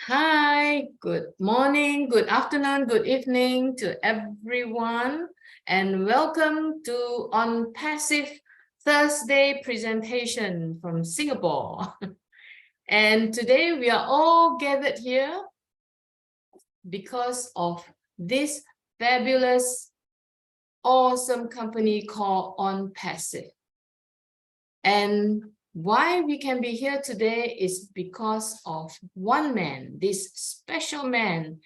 Hi, good morning, good afternoon, good evening to everyone, and welcome to ONPASSIVE Thursday presentation from Singapore. And today we are all gathered here because of this fabulous, awesome company called ONPASSIVE. And why we can be here today is because of one man, this special man.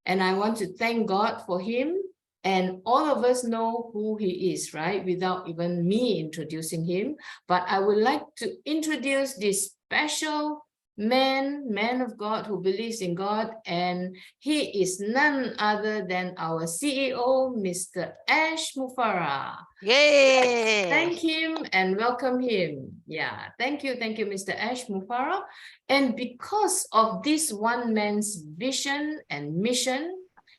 And I want to thank God for him. And all of us know who he is, right? Without even me introducing him. But I would like to introduce this special man of God who believes in God. And he is none other than our CEO, Mr. Ash Mufarah. Yay! Thank him and welcome him. Yeah, thank you, Mr. Ash Mufarah. And because of this one man's vision and mission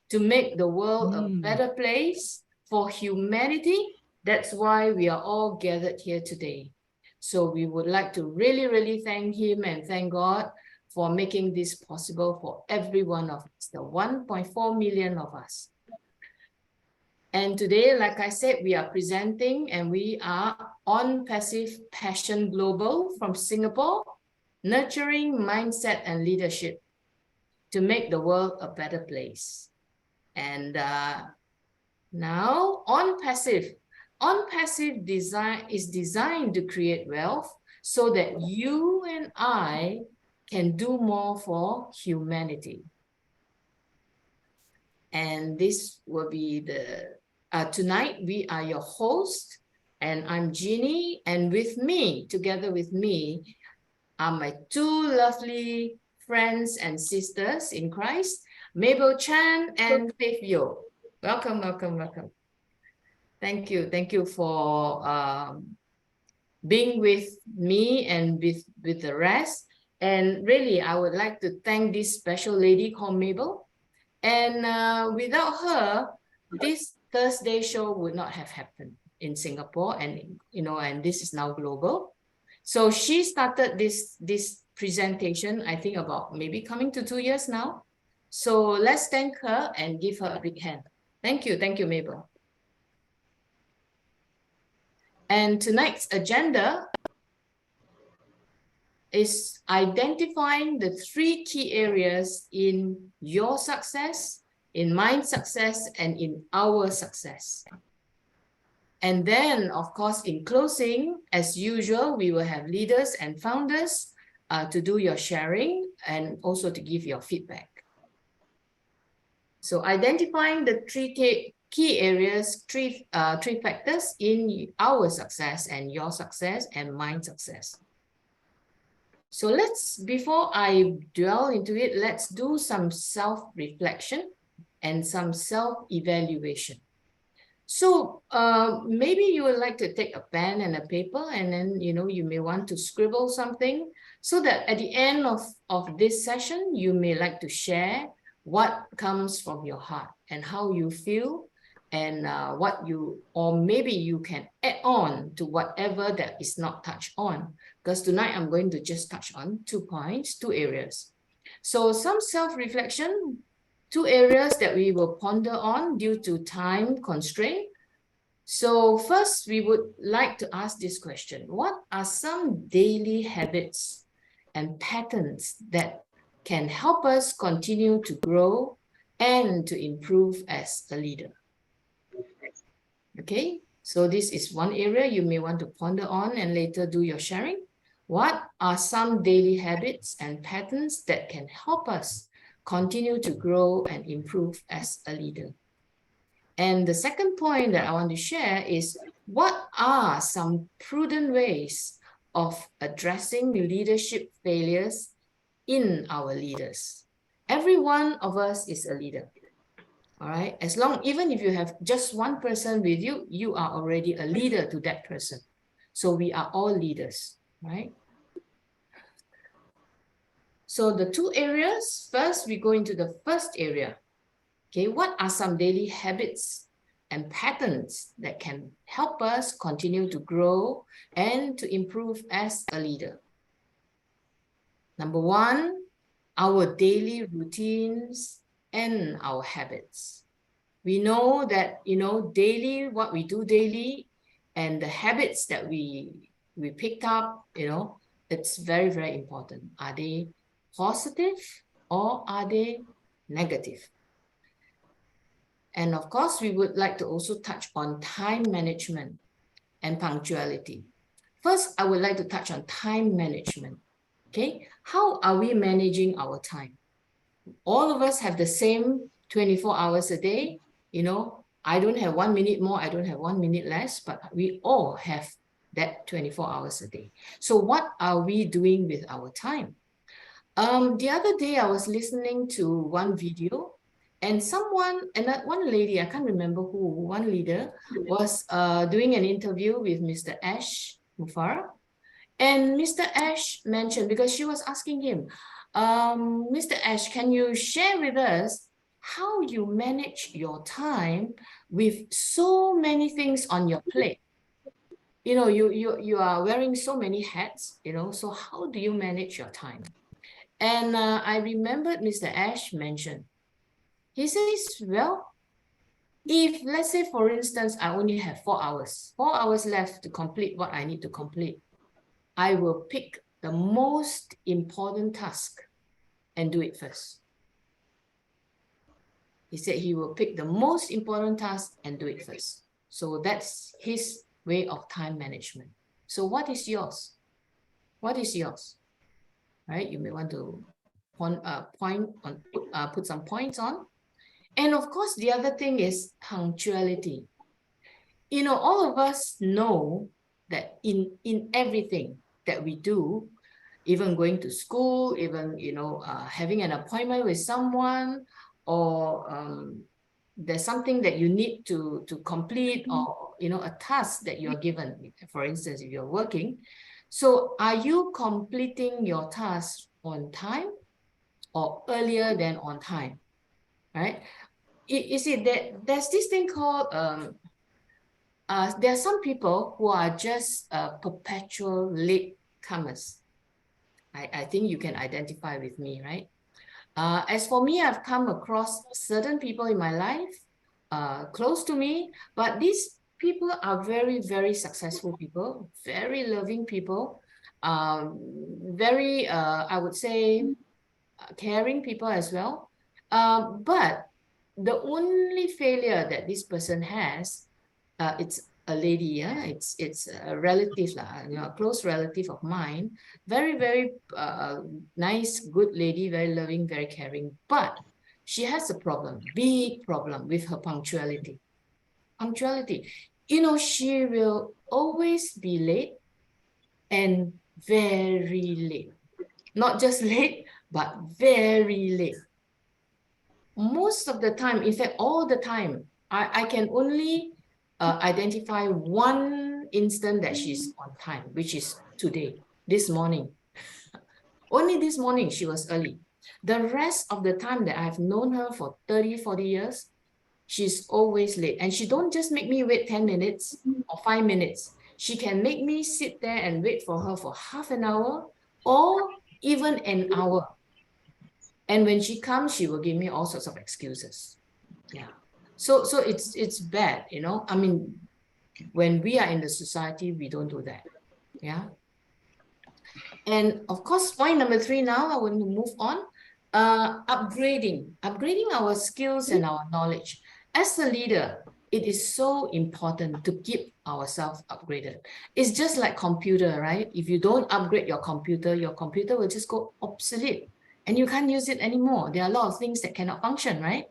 to make the world a better place for humanity, that's why we are all gathered here today. So we would like to really thank him and thank God for making this possible for every one of us, the 1.4 million of us. And today, like I said, we are presenting and we are ONPASSIVE Passion Global from Singapore, nurturing mindset and leadership to make the world a better place. And now ONPASSIVE is designed to create wealth so that you and I can do more for humanity. And this will be the tonight we are your host, and I'm Jeanie, and together with me are my two lovely friends and sisters in Christ, Mabel Chan and Faith Yo. Welcome. Thank you for being with me and with the rest. And really, I would like to thank this special lady called Mabel. And without her, this Thursday show would not have happened in Singapore, and and this is now global. So she started this presentation, I think about maybe coming to 2 years now. So let's thank her and give her a big hand. Thank you, Mabel. And tonight's agenda is identifying the 3 key areas in your success, in my success, and in our success. And then, of course, in closing, as usual, we will have leaders and founders to do your sharing and also to give your feedback. So identifying the 3 key areas, 3 factors in our success and your success and my success. So before I dwell into it, let's do some self-reflection and some self-evaluation. So maybe you would like to take a pen and a paper, and then, you may want to scribble something so that at the end of this session, you may like to share what comes from your heart and how you feel and or maybe you can add on to whatever that is not touched on. Because tonight I'm going to just touch on 2 points, 2 areas. So some self-reflection, 2 areas that we will ponder on due to time constraint. So first, we would like to ask this question. What are some daily habits and patterns that can help us continue to grow and to improve as a leader? Okay, so this is one area you may want to ponder on and later do your sharing. What are some daily habits and patterns that can help us continue to grow and improve as a leader? And the second point that I want to share is, what are some prudent ways of addressing leadership failures in our leaders? Every one of us is a leader. All right, even if you have just one person with you, you are already a leader to that person. So we are all leaders, right? So the 2 areas, first we go into the first area. Okay, what are some daily habits and patterns that can help us continue to grow and to improve as a leader? Number 1, our daily routines, and our habits. We know that, daily, what we do daily and the habits that we picked up, it's very, very important. Are they positive or are they negative? And of course, we would like to also touch on time management and punctuality. First, I would like to touch on time management. Okay, how are we managing our time? All of us have the same 24 hours a day. I don't have 1 minute more, I don't have 1 minute less, but we all have that 24 hours a day. So what are we doing with our time? The other day I was listening to one video, and one lady, I can't remember who, one leader was doing an interview with Mr. Ash Mufara. And Mr. Ash mentioned, because she was asking him, Mr. Ash, can you share with us how you manage your time with so many things on your plate? You are wearing so many hats, so how do you manage your time? And I remembered Mr. Ash mentioned, he says, well, if let's say, for instance, I only have 4 hours left to complete what I need to complete, I will pick the most important task and do it first. He said he will pick the most important task and do it first. So that's his way of time management. So what is yours? What is yours? Right? You may want to put some points on. And of course, the other thing is punctuality. All of us know that in everything that we do, even going to school, even, having an appointment with someone, or there's something that you need to complete, or, a task that you're given, for instance, if you're working. So are you completing your task on time or earlier than on time, right? You see, there's this thing called, there are some people who are just perpetual latecomers. I think you can identify with me, right? As for me, I've come across certain people in my life, close to me, but these people are very, very successful people, very loving people, very, I would say, caring people as well. But the only failure that this person has, it's a lady, yeah, it's a relative, a close relative of mine, very, very nice, good lady, very loving, very caring, but she has a problem, big problem with her punctuality. She will always be late, and very late. Not just late, but very late. Most of the time, in fact, all the time, I can only identify one instant that she's on time, which is today, this morning. Only this morning she was early. The rest of the time that I've known her for 30, 40 years, she's always late. And she don't just make me wait 10 minutes or 5 minutes. She can make me sit there and wait for her for half an hour or even an hour. And when she comes, she will give me all sorts of excuses. Yeah. So it's bad, I mean, when we are in the society, we don't do that. Yeah. And of course, point number 3 now, I want to move on. Upgrading our skills and our knowledge. As a leader, it is so important to keep ourselves upgraded. It's just like computer, right? If you don't upgrade your computer will just go obsolete and you can't use it anymore. There are a lot of things that cannot function, right?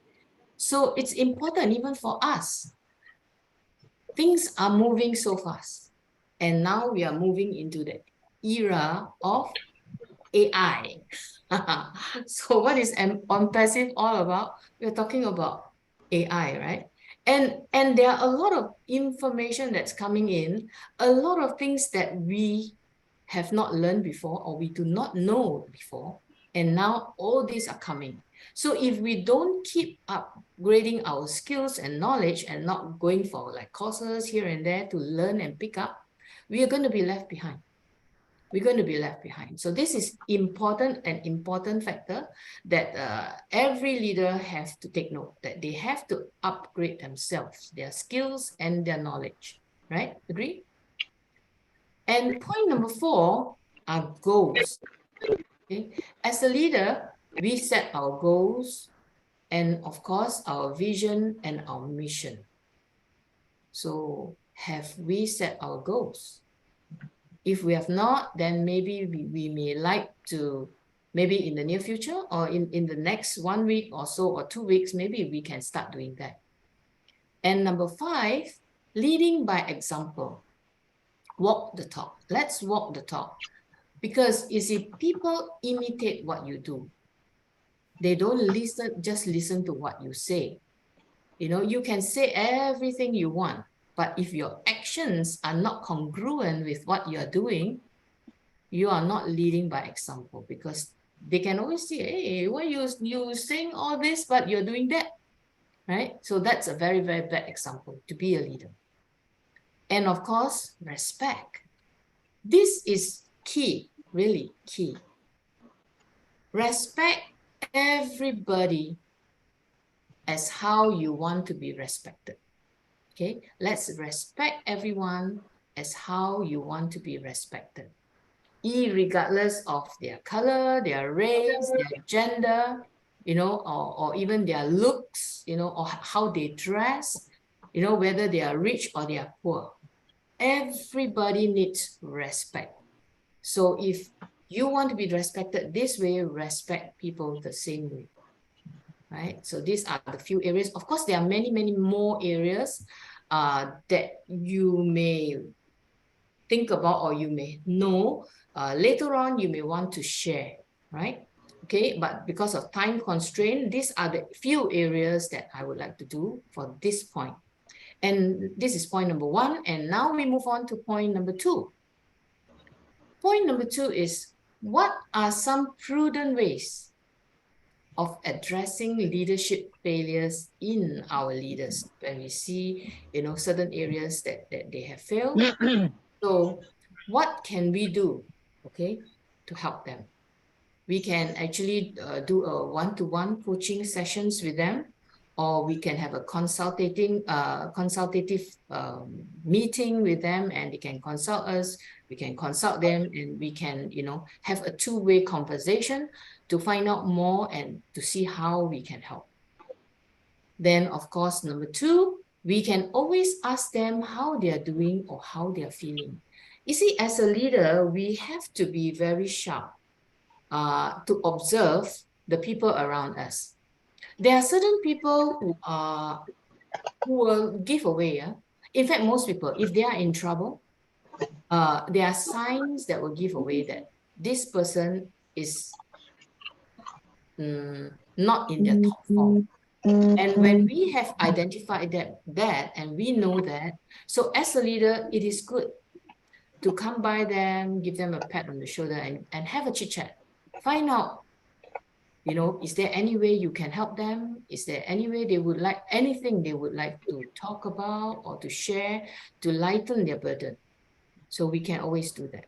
So it's important even for us. Things are moving so fast. And now we are moving into the era of AI. So what is ONPASSIVE all about? We're talking about AI, right? And there are a lot of information that's coming in, a lot of things that we have not learned before or we do not know before. And now all these are coming. So if we don't keep upgrading our skills and knowledge and not going for like courses here and there to learn and pick up, we are going to be left behind. we're going to be left behind. So this is an important factor that every leader has to take note, that they have to upgrade themselves, their skills and their knowledge, right? Agree? And point number 4 are goals. Okay? As a leader, we set our goals and of course our vision and our mission. So have we set our goals? If we have not, then maybe we may like to, maybe in the near future or in the next 1 week or so or 2 weeks, maybe we can start doing that. And number 5, leading by example. Walk the talk. Let's walk the talk. Because you see, people imitate what you do. They don't just listen to what you say. You know, you can say everything you want, but if your actions are not congruent with what you're doing, you are not leading by example, because they can always say, hey, why you saying all this, but you're doing that, right? So that's a very, very bad example to be a leader. And of course, respect. This is key, really key. Respect everybody as how you want to be respected. Okay, let's respect everyone as how you want to be respected, irregardless of their color, their race, their gender, you know, or even their looks, you know, or how they dress, you know, whether they are rich or they are poor. Everybody needs respect. So if you want to be respected this way, respect people the same way. Right? So these are the few areas. Of course, there are many, many more areas that you may think about or you may know. Later on, you may want to share, right? Okay, but because of time constraint, these are the few areas that I would like to do for this point. And this is point number 1. And now we move on to point number 2. Point number 2 is, what are some prudent ways of addressing leadership failures in our leaders when we see, you know, certain areas that they have failed? So what can we do, okay, to help them? We can actually do a one-to-one coaching sessions with them, or we can have a consultative meeting with them, and they can consult us, we can consult them, and we can, you know, have a two-way conversation to find out more and to see how we can help. Then, of course, number 2, we can always ask them how they are doing or how they are feeling. You see, as a leader, we have to be very sharp to observe the people around us. There are certain people who will give away. In fact, most people, if they are in trouble, there are signs that will give away that this person is not in their top form. And when we have identified that and we know that, so as a leader, it is good to come by them, give them a pat on the shoulder and have a chit chat. Find out, you know, is there any way you can help them? Is there any way they would like, anything they would like to talk about or to share to lighten their burden? So we can always do that.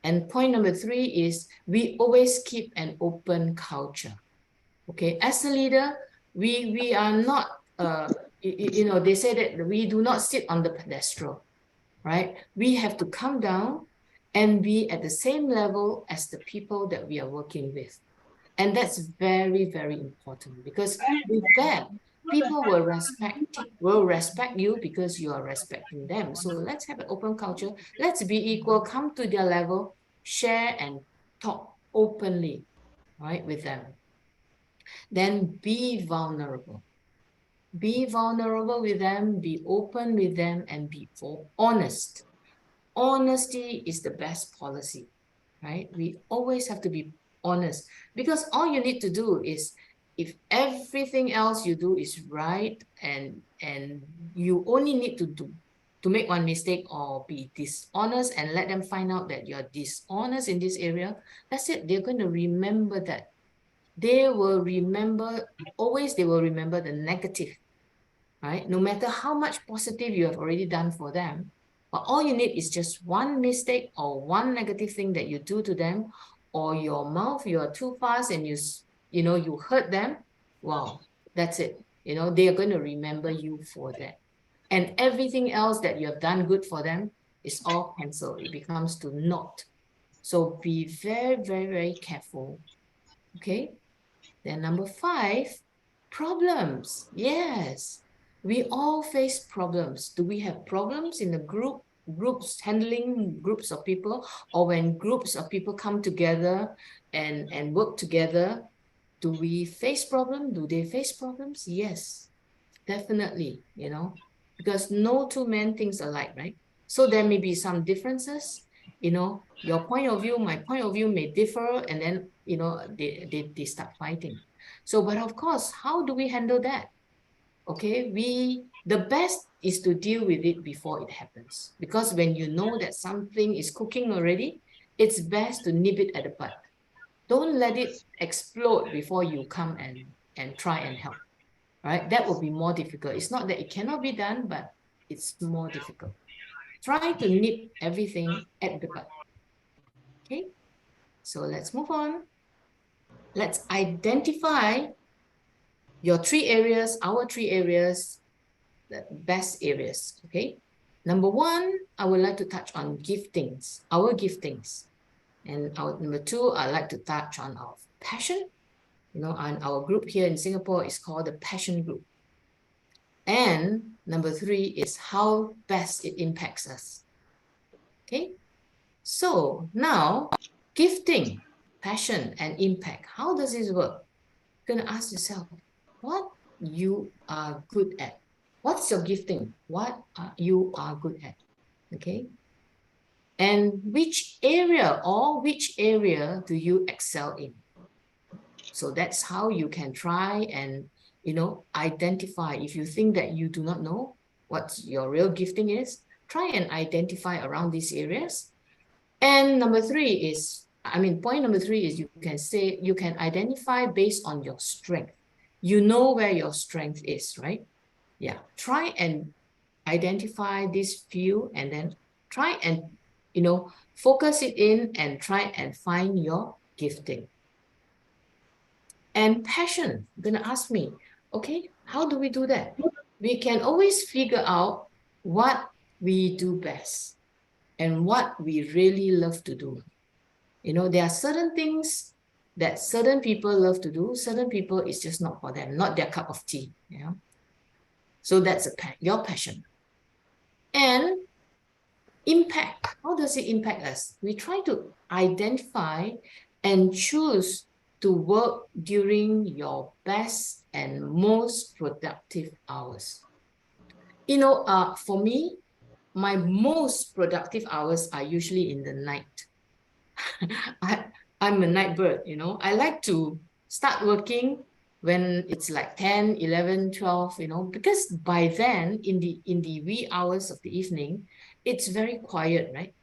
And point number 3 is, we always keep an open culture. Okay, as a leader, we are not, you know, they say that we do not sit on the pedestal, right? We have to come down and be at the same level as the people that we are working with. And that's very, very important, because with that, people will respect you because you are respecting them. So let's have an open culture. Let's be equal, come to their level, share and talk openly, right, with them. Then be vulnerable. Be vulnerable with them, be open with them, and be honest. Honesty is the best policy, right? We always have to be honest, because all you need to do is, if everything else you do is right, and you only need to make one mistake or be dishonest and let them find out that you're dishonest in this area, that's it. They're going to remember that. They will remember, always they will remember the negative, right? No matter how much positive you have already done for them But all you need is just one mistake or one negative thing that you do to them, or your mouth, you are too fast and you hurt them. Wow, that's it. They are going to remember you for that. And everything else that you have done good for them is all cancelled. It becomes to naught. So be very, very, very careful. Okay. Then number 5, problems. Yes, we all face problems. Do we have problems in the groups, handling groups of people, or when groups of people come together and work together? Do we face problems? Do they face problems? Yes, definitely, because no two men thinks alike, right? So there may be some differences, your point of view, my point of view may differ, and then, they start fighting. So, but of course, how do we handle that? Okay, the best is to deal with it before it happens. Because when you know that something is cooking already, it's best to nip it at the bud. Don't let it explode before you come and try and help. Right? That will be more difficult. It's not that it cannot be done, but it's more difficult. Try to nip everything at the bud. Okay, so let's move on. Let's identify your 3 areas, our 3 areas, the best areas. Okay, number 1, I would like to touch on giftings, our giftings. And number 2, I'd like to touch on our passion. And our group here in Singapore is called the Passion Group. And number 3 is how best it impacts us. Okay, so now gifting, passion, and impact. How does this work? You're going to ask yourself what you are good at. What's your gifting? What you are good at? Okay, and which area do you excel in? So that's how you can try and identify. If you think that you do not know what your real gifting is, try and identify around these areas. And point number 3 is you can identify based on your strength. You know where your strength is, right? Yeah. Try and identify this few and then try and, focus it in and try and find your gifting. And passion, you're going to ask me, okay, how do we do that? We can always figure out what we do best and what we really love to do. There are certain things that certain people love to do. Certain people, it's just not for them, not their cup of tea. So that's your passion. And impact, how does it impact us? We try to identify and choose to work during your best and most productive hours. For me, my most productive hours are usually in the night. I'm a night bird, I like to start working when it's like 10, 11, 12, because by then in the wee hours of the evening, it's very quiet, right?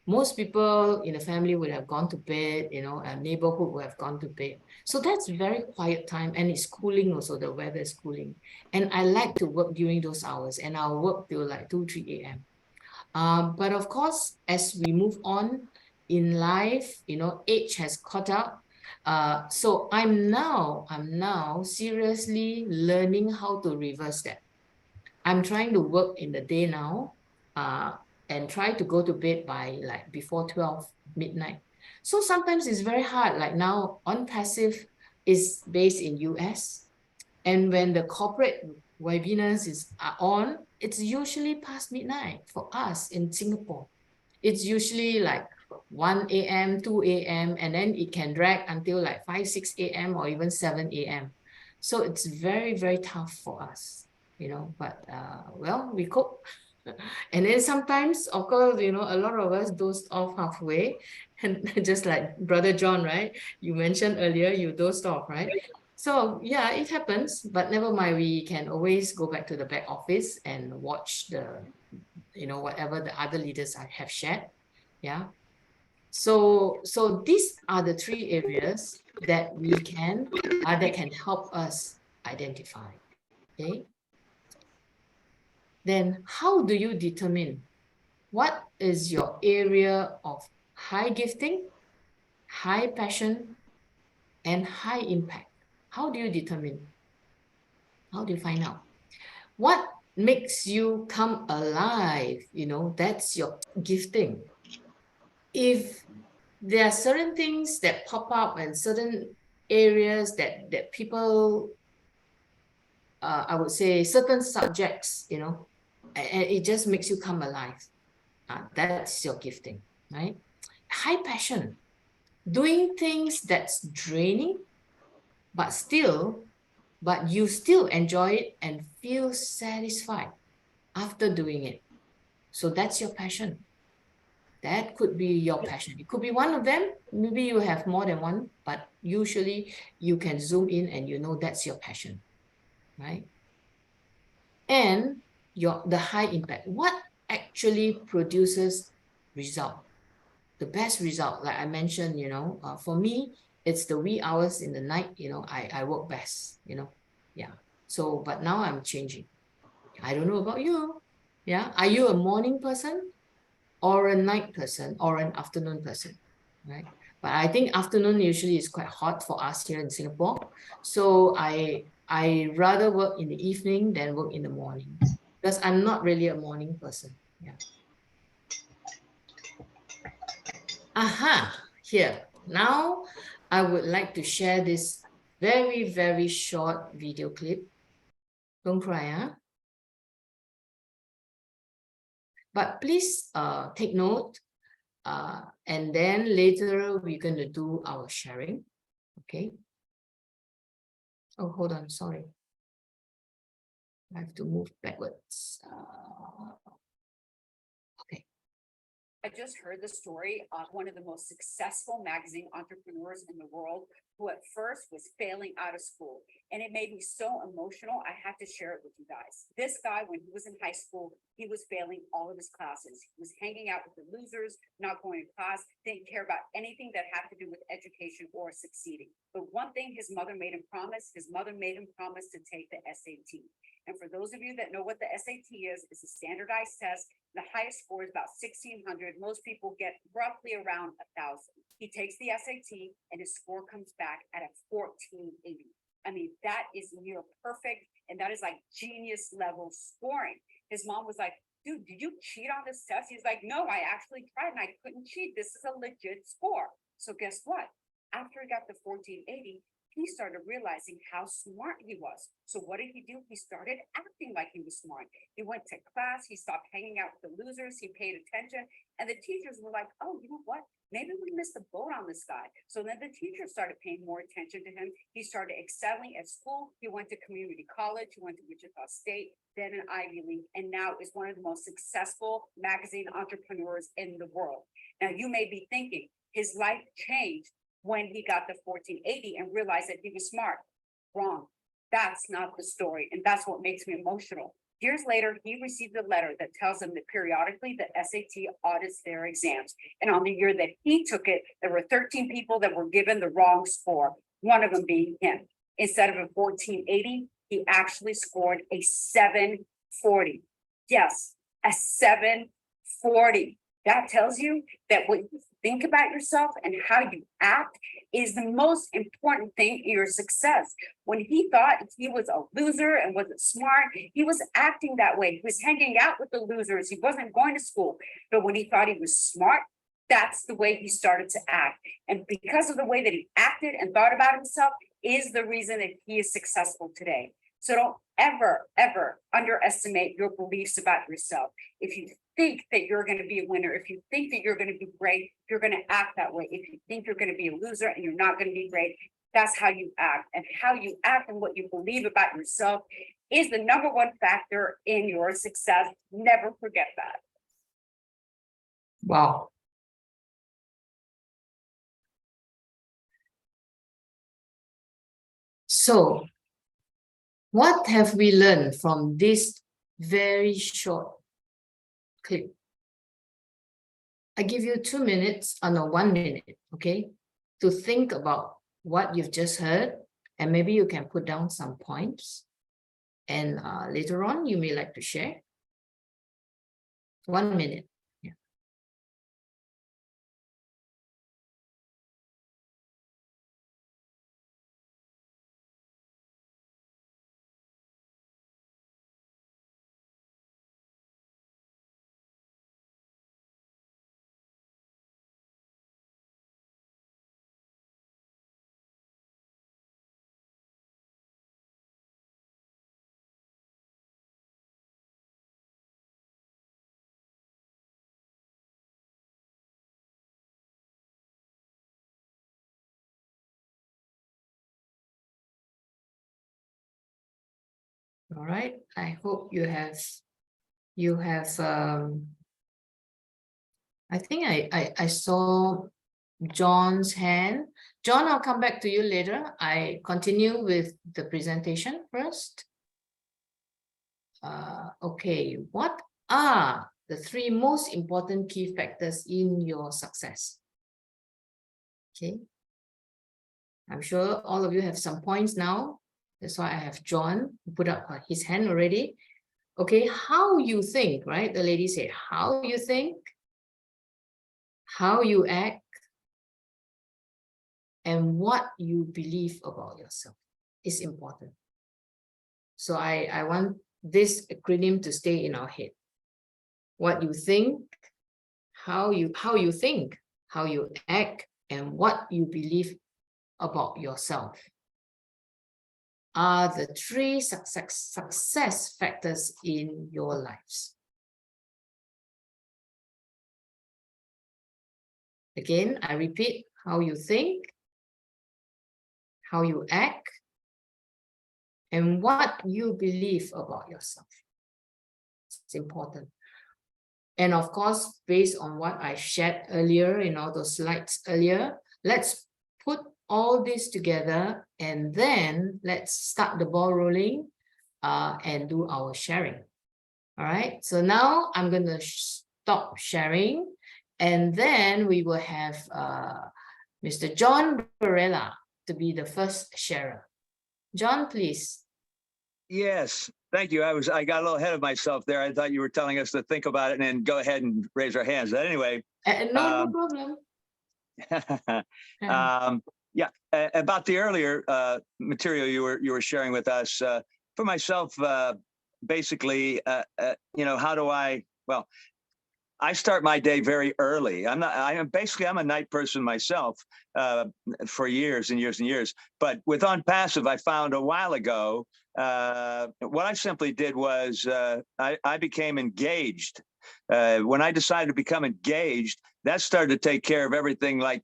Most people in the family would have gone to bed, a neighborhood would have gone to bed. So that's very quiet time, and it's cooling also, the weather is cooling. And I like to work during those hours, and I'll work till like 2, 3 a.m. But of course, as we move on in life, age has caught up. So I'm now seriously learning how to reverse that. I'm trying to work in the day now, and try to go to bed by like before 12 midnight. So sometimes it's very hard. Like now, ONPASSIVE is based in US. And when the corporate webinars are on, it's usually past midnight for us in Singapore. It's usually like 1 a.m., 2 a.m., and then it can drag until like 5, 6 a.m. or even 7 a.m. So it's very, very tough for us, but well, we cope. And then sometimes, of course, a lot of us dozed off halfway, and just like Brother John, right? You mentioned earlier, you dozed off, right? So yeah, it happens, but never mind, we can always go back to the back office and watch whatever the other leaders have shared. Yeah. So these are the 3 areas that that can help us identify. Okay. Then how do you determine What is your area of high gifting, high passion, and high impact? How do you determine? How do you find out? What makes you come alive? You know, that's your gifting. If there are certain things that pop up and certain areas that people, I would say certain subjects, you know, and it just makes you come alive. That's your gifting, right? High passion, doing things that's draining, but you still enjoy it and feel satisfied after doing it. So that's your passion. That could be your passion. It could be one of them. Maybe you have more than one, but usually you can zoom in and you know that's your passion, right? And the high impact. What actually produces result? The best result, like I mentioned, you know, for me, it's the wee hours in the night, you know, I work best, you know. Yeah. So, but now I'm changing. I don't know about you. Yeah. Are you a morning person or a night person or an afternoon person? Right. But I think afternoon usually is quite hot for us here in Singapore. So I rather work in the evening than work in the morning because I'm not really a morning person. Yeah. Aha, here. Now I would like to share this very, very short video clip. Don't cry, huh? But please take note. And then later we're going to do our sharing. Okay. Oh, hold on. Sorry. I have to move backwards. Okay. I just heard the story of one of the most successful magazine entrepreneurs in the world who at first was failing out of school. And it made me so emotional, I had to share it with you guys. This guy, when he was in high school, he was failing all of his classes. He was hanging out with the losers, not going to class, didn't care about anything that had to do with education or succeeding. But one thing his mother made him promise to take the SAT. And for those of you that know what the SAT is, it's a standardized test. The highest score is about 1,600. Most people get roughly around 1,000. He takes the SAT and his score comes back at a 1480. I mean, that is near perfect. And that is like genius level scoring. His mom was like, dude, did you cheat on this test? He's like, no, I actually tried and I couldn't cheat. This is a legit score. So guess what? After he got the 1480, he started realizing how smart he was. So what did he do? He started acting like he was smart. He went to class. He stopped hanging out with the losers. He paid attention. And the teachers were like, oh, you know what? Maybe we missed the boat on this guy. So then the teachers started paying more attention to him. He started excelling at school. He went to community college. He went to Wichita State, then an Ivy League, and now is one of the most successful magazine entrepreneurs in the world. Now, you may be thinking his life changed when he got the 1480 and realized that he was smart. Wrong. That's not the story. And that's what makes me emotional. Years later, he received a letter that tells him that periodically the SAT audits their exams. And on the year that he took it, there were 13 people that were given the wrong score, one of them being him. Instead of a 1480, he actually scored a 740. Yes, a 740. That tells you that what you think about yourself and how you act is the most important thing in your success. When he thought he was a loser and wasn't smart, he was acting that way. He was hanging out with the losers. He wasn't going to school. But when he thought he was smart, that's the way he started to act. And because of the way that he acted and thought about himself is the reason that he is successful today. So don't ever, ever underestimate your beliefs about yourself. If you think that you're going to be a winner, if you think that you're going to be great, you're going to act that way. If you think you're going to be a loser and you're not going to be great, that's how you act. And how you act and what you believe about yourself is the number one factor in your success. Never forget that. Wow. So, what have we learned from this very short clip? I give you 2 minutes, no, 1 minute, okay, to think about what you've just heard, and maybe you can put down some points, and later on you may like to share. 1 minute. Yeah. All right. I hope you have, I think I saw John's hand. John, I'll come back to you later. I continue with the presentation first. Okay, what are the 3 most important key factors in your success? Okay. I'm sure all of you have some points now. That's why I have John put up his hand already. Okay, how you think, right? The lady said, how you think, how you act, and what you believe about yourself is important. So I want this acronym to stay in our head. What you think, how you think, how you act, and what you believe about yourself are the 3 success factors in your lives. Again, I repeat, how you think, how you act, and what you believe about yourself. It's important. And of course, based on what I shared earlier in all those slides earlier, let's put all this together and then let's start the ball rolling and do our sharing. All right, so now I'm going to stop sharing and then we will have Mr. John Varela to be the first sharer. John, please. Yes, thank you. I got a little ahead of myself there. I thought you were telling us to think about it and then go ahead and raise our hands. But anyway. No problem. Yeah, about the earlier material you were sharing with us. For myself, basically, how do well, I start my day very early. I'm a night person myself for years and years and years. But with ONPASSIVE, I found a while ago, what I simply did was I became engaged. When I decided to become engaged, that started to take care of everything like,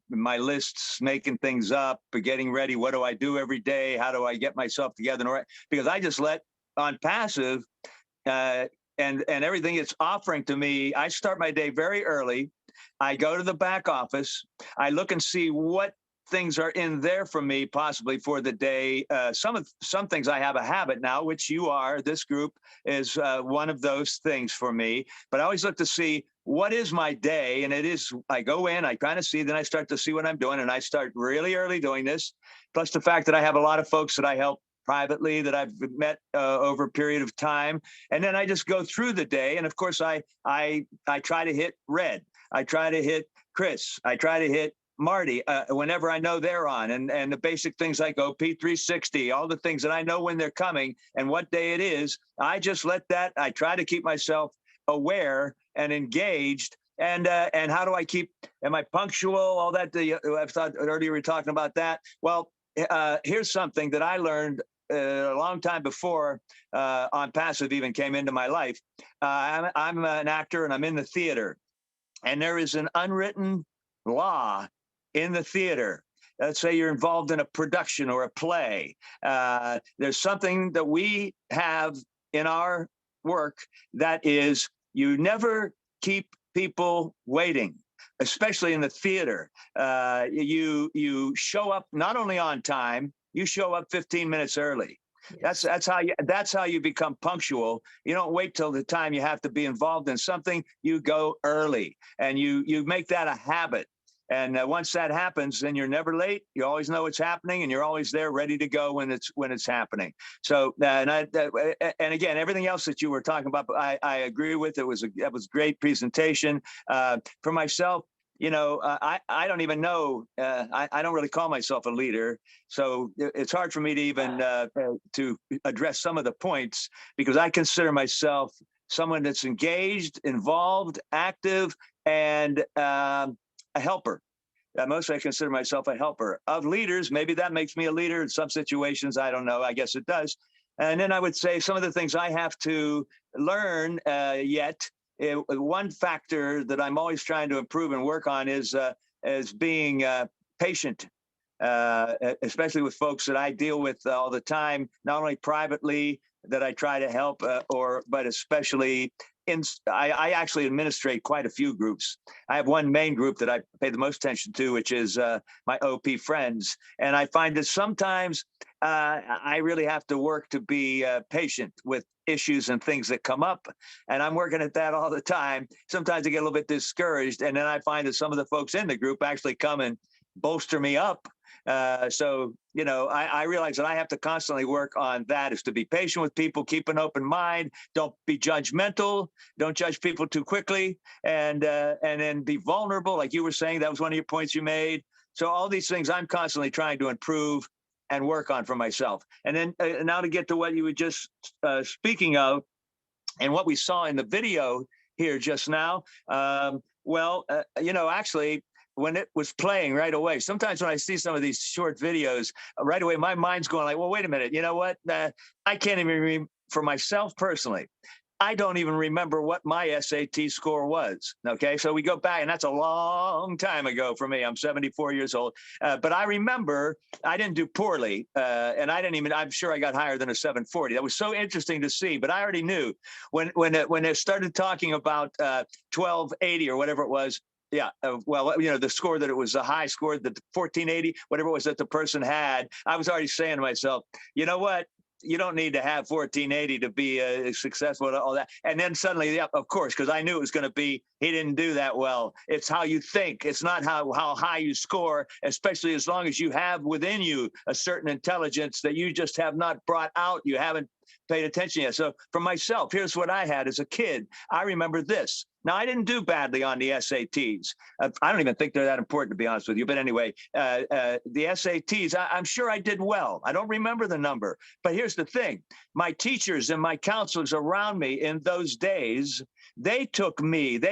my lists, making things up, getting ready. What do I do every day? How do I get myself together? Because I just let ONPASSIVE and everything it's offering to me. I start my day very early. I go to the back office. I look and see what things are in there for me, possibly for the day. Some things I have a habit now, which you are. This group is one of those things for me. But I always look to see what is my day, and it is. I go in, I kind of see, then I start to see what I'm doing, and I start really early doing this. Plus the fact that I have a lot of folks that I help privately that I've met over a period of time, and then I just go through the day. And of course, I try to hit Red. I try to hit Chris. I try to hit Marty whenever I know they're on, and the basic things like P360, all the things that I know when they're coming and what day it is. I just let that. I try to keep myself aware and engaged. And how do I keep? Am I punctual? All that. I thought earlier we were talking about that. Well, here's something that I learned a long time before ONPASSIVE even came into my life. I'm an actor and I'm in the theater, and there is an unwritten law in the theater. Let's say you're involved in a production or a play. There's something that we have in our work that is, you never keep people waiting, especially in the theater. You show up not only on time, you show up 15 minutes early. Yes. That's how you become punctual. You don't wait till the time you have to be involved in something. You go early, and you make that a habit. And once that happens, then you're never late. You always know it's happening, and you're always there, ready to go when it's happening. So, and again, everything else that you were talking about, I agree with. That was great presentation. For myself, I don't even know. I don't really call myself a leader, so it's hard for me to even to address some of the points, because I consider myself someone that's engaged, involved, active, and a helper. Mostly I consider myself a helper of leaders. Maybe that makes me a leader in some situations. I don't know. I guess it does. And then I would say some of the things I have to learn yet. One factor that I'm always trying to improve and work on is being patient. especially with folks that I deal with all the time, not only privately that I try to help, but especially I actually administrate quite a few groups. I have one main group that I pay the most attention to, which is my OP friends. And I find that sometimes I really have to work to be patient with issues and things that come up. And I'm working at that all the time. Sometimes I get a little bit discouraged. And then I find that some of the folks in the group actually come and bolster me up. So, I realize that I have to constantly work on that, is to be patient with people, keep an open mind, don't be judgmental, don't judge people too quickly, and then be vulnerable. Like you were saying, that was one of your points you made. So all these things I'm constantly trying to improve and work on for myself. And then now to get to what you were just speaking of and what we saw in the video here just now. Actually, when it was playing right away, sometimes when I see some of these short videos, right away, my mind's going like, well, wait a minute, you know what? I can't even for myself personally, I don't even remember what my SAT score was. Okay, so we go back, and that's a long time ago for me. I'm 74 years old, but I remember I didn't do poorly, and I'm sure I got higher than a 740. That was so interesting to see. But I already knew when it started talking about 1280 or whatever it was. Yeah, the score that it was a high score, the 1480, whatever it was that the person had. I was already saying to myself, you know what? You don't need to have 1480 to be successful at all that. And then suddenly, yeah, of course, because I knew it was going to be, he didn't do that well. It's how you think. It's not how high you score, especially as long as you have within you a certain intelligence that you just have not brought out. You haven't paid attention yet. So for myself, here's what I had as a kid. I remember this. Now, I didn't do badly on the SATs. I don't even think they're that important, to be honest with you. But anyway, the SATs, I'm sure I did well. I don't remember the number. But here's the thing. My teachers and my counselors around me in those days, they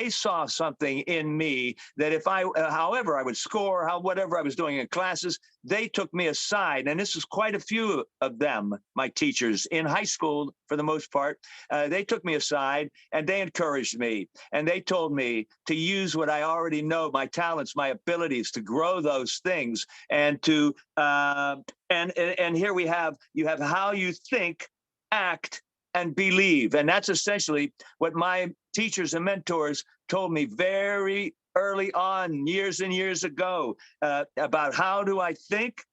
saw something in me that if however I would score, whatever I was doing in classes, they took me aside. And this is quite a few of them, my teachers in high school, for the most part. They took me aside and they encouraged me. And they told me to use what I already know, my talents, my abilities, to grow those things, and to and here you have how you think, act, and believe. And that's essentially what my teachers and mentors told me very early on, years and years ago, about how do I think,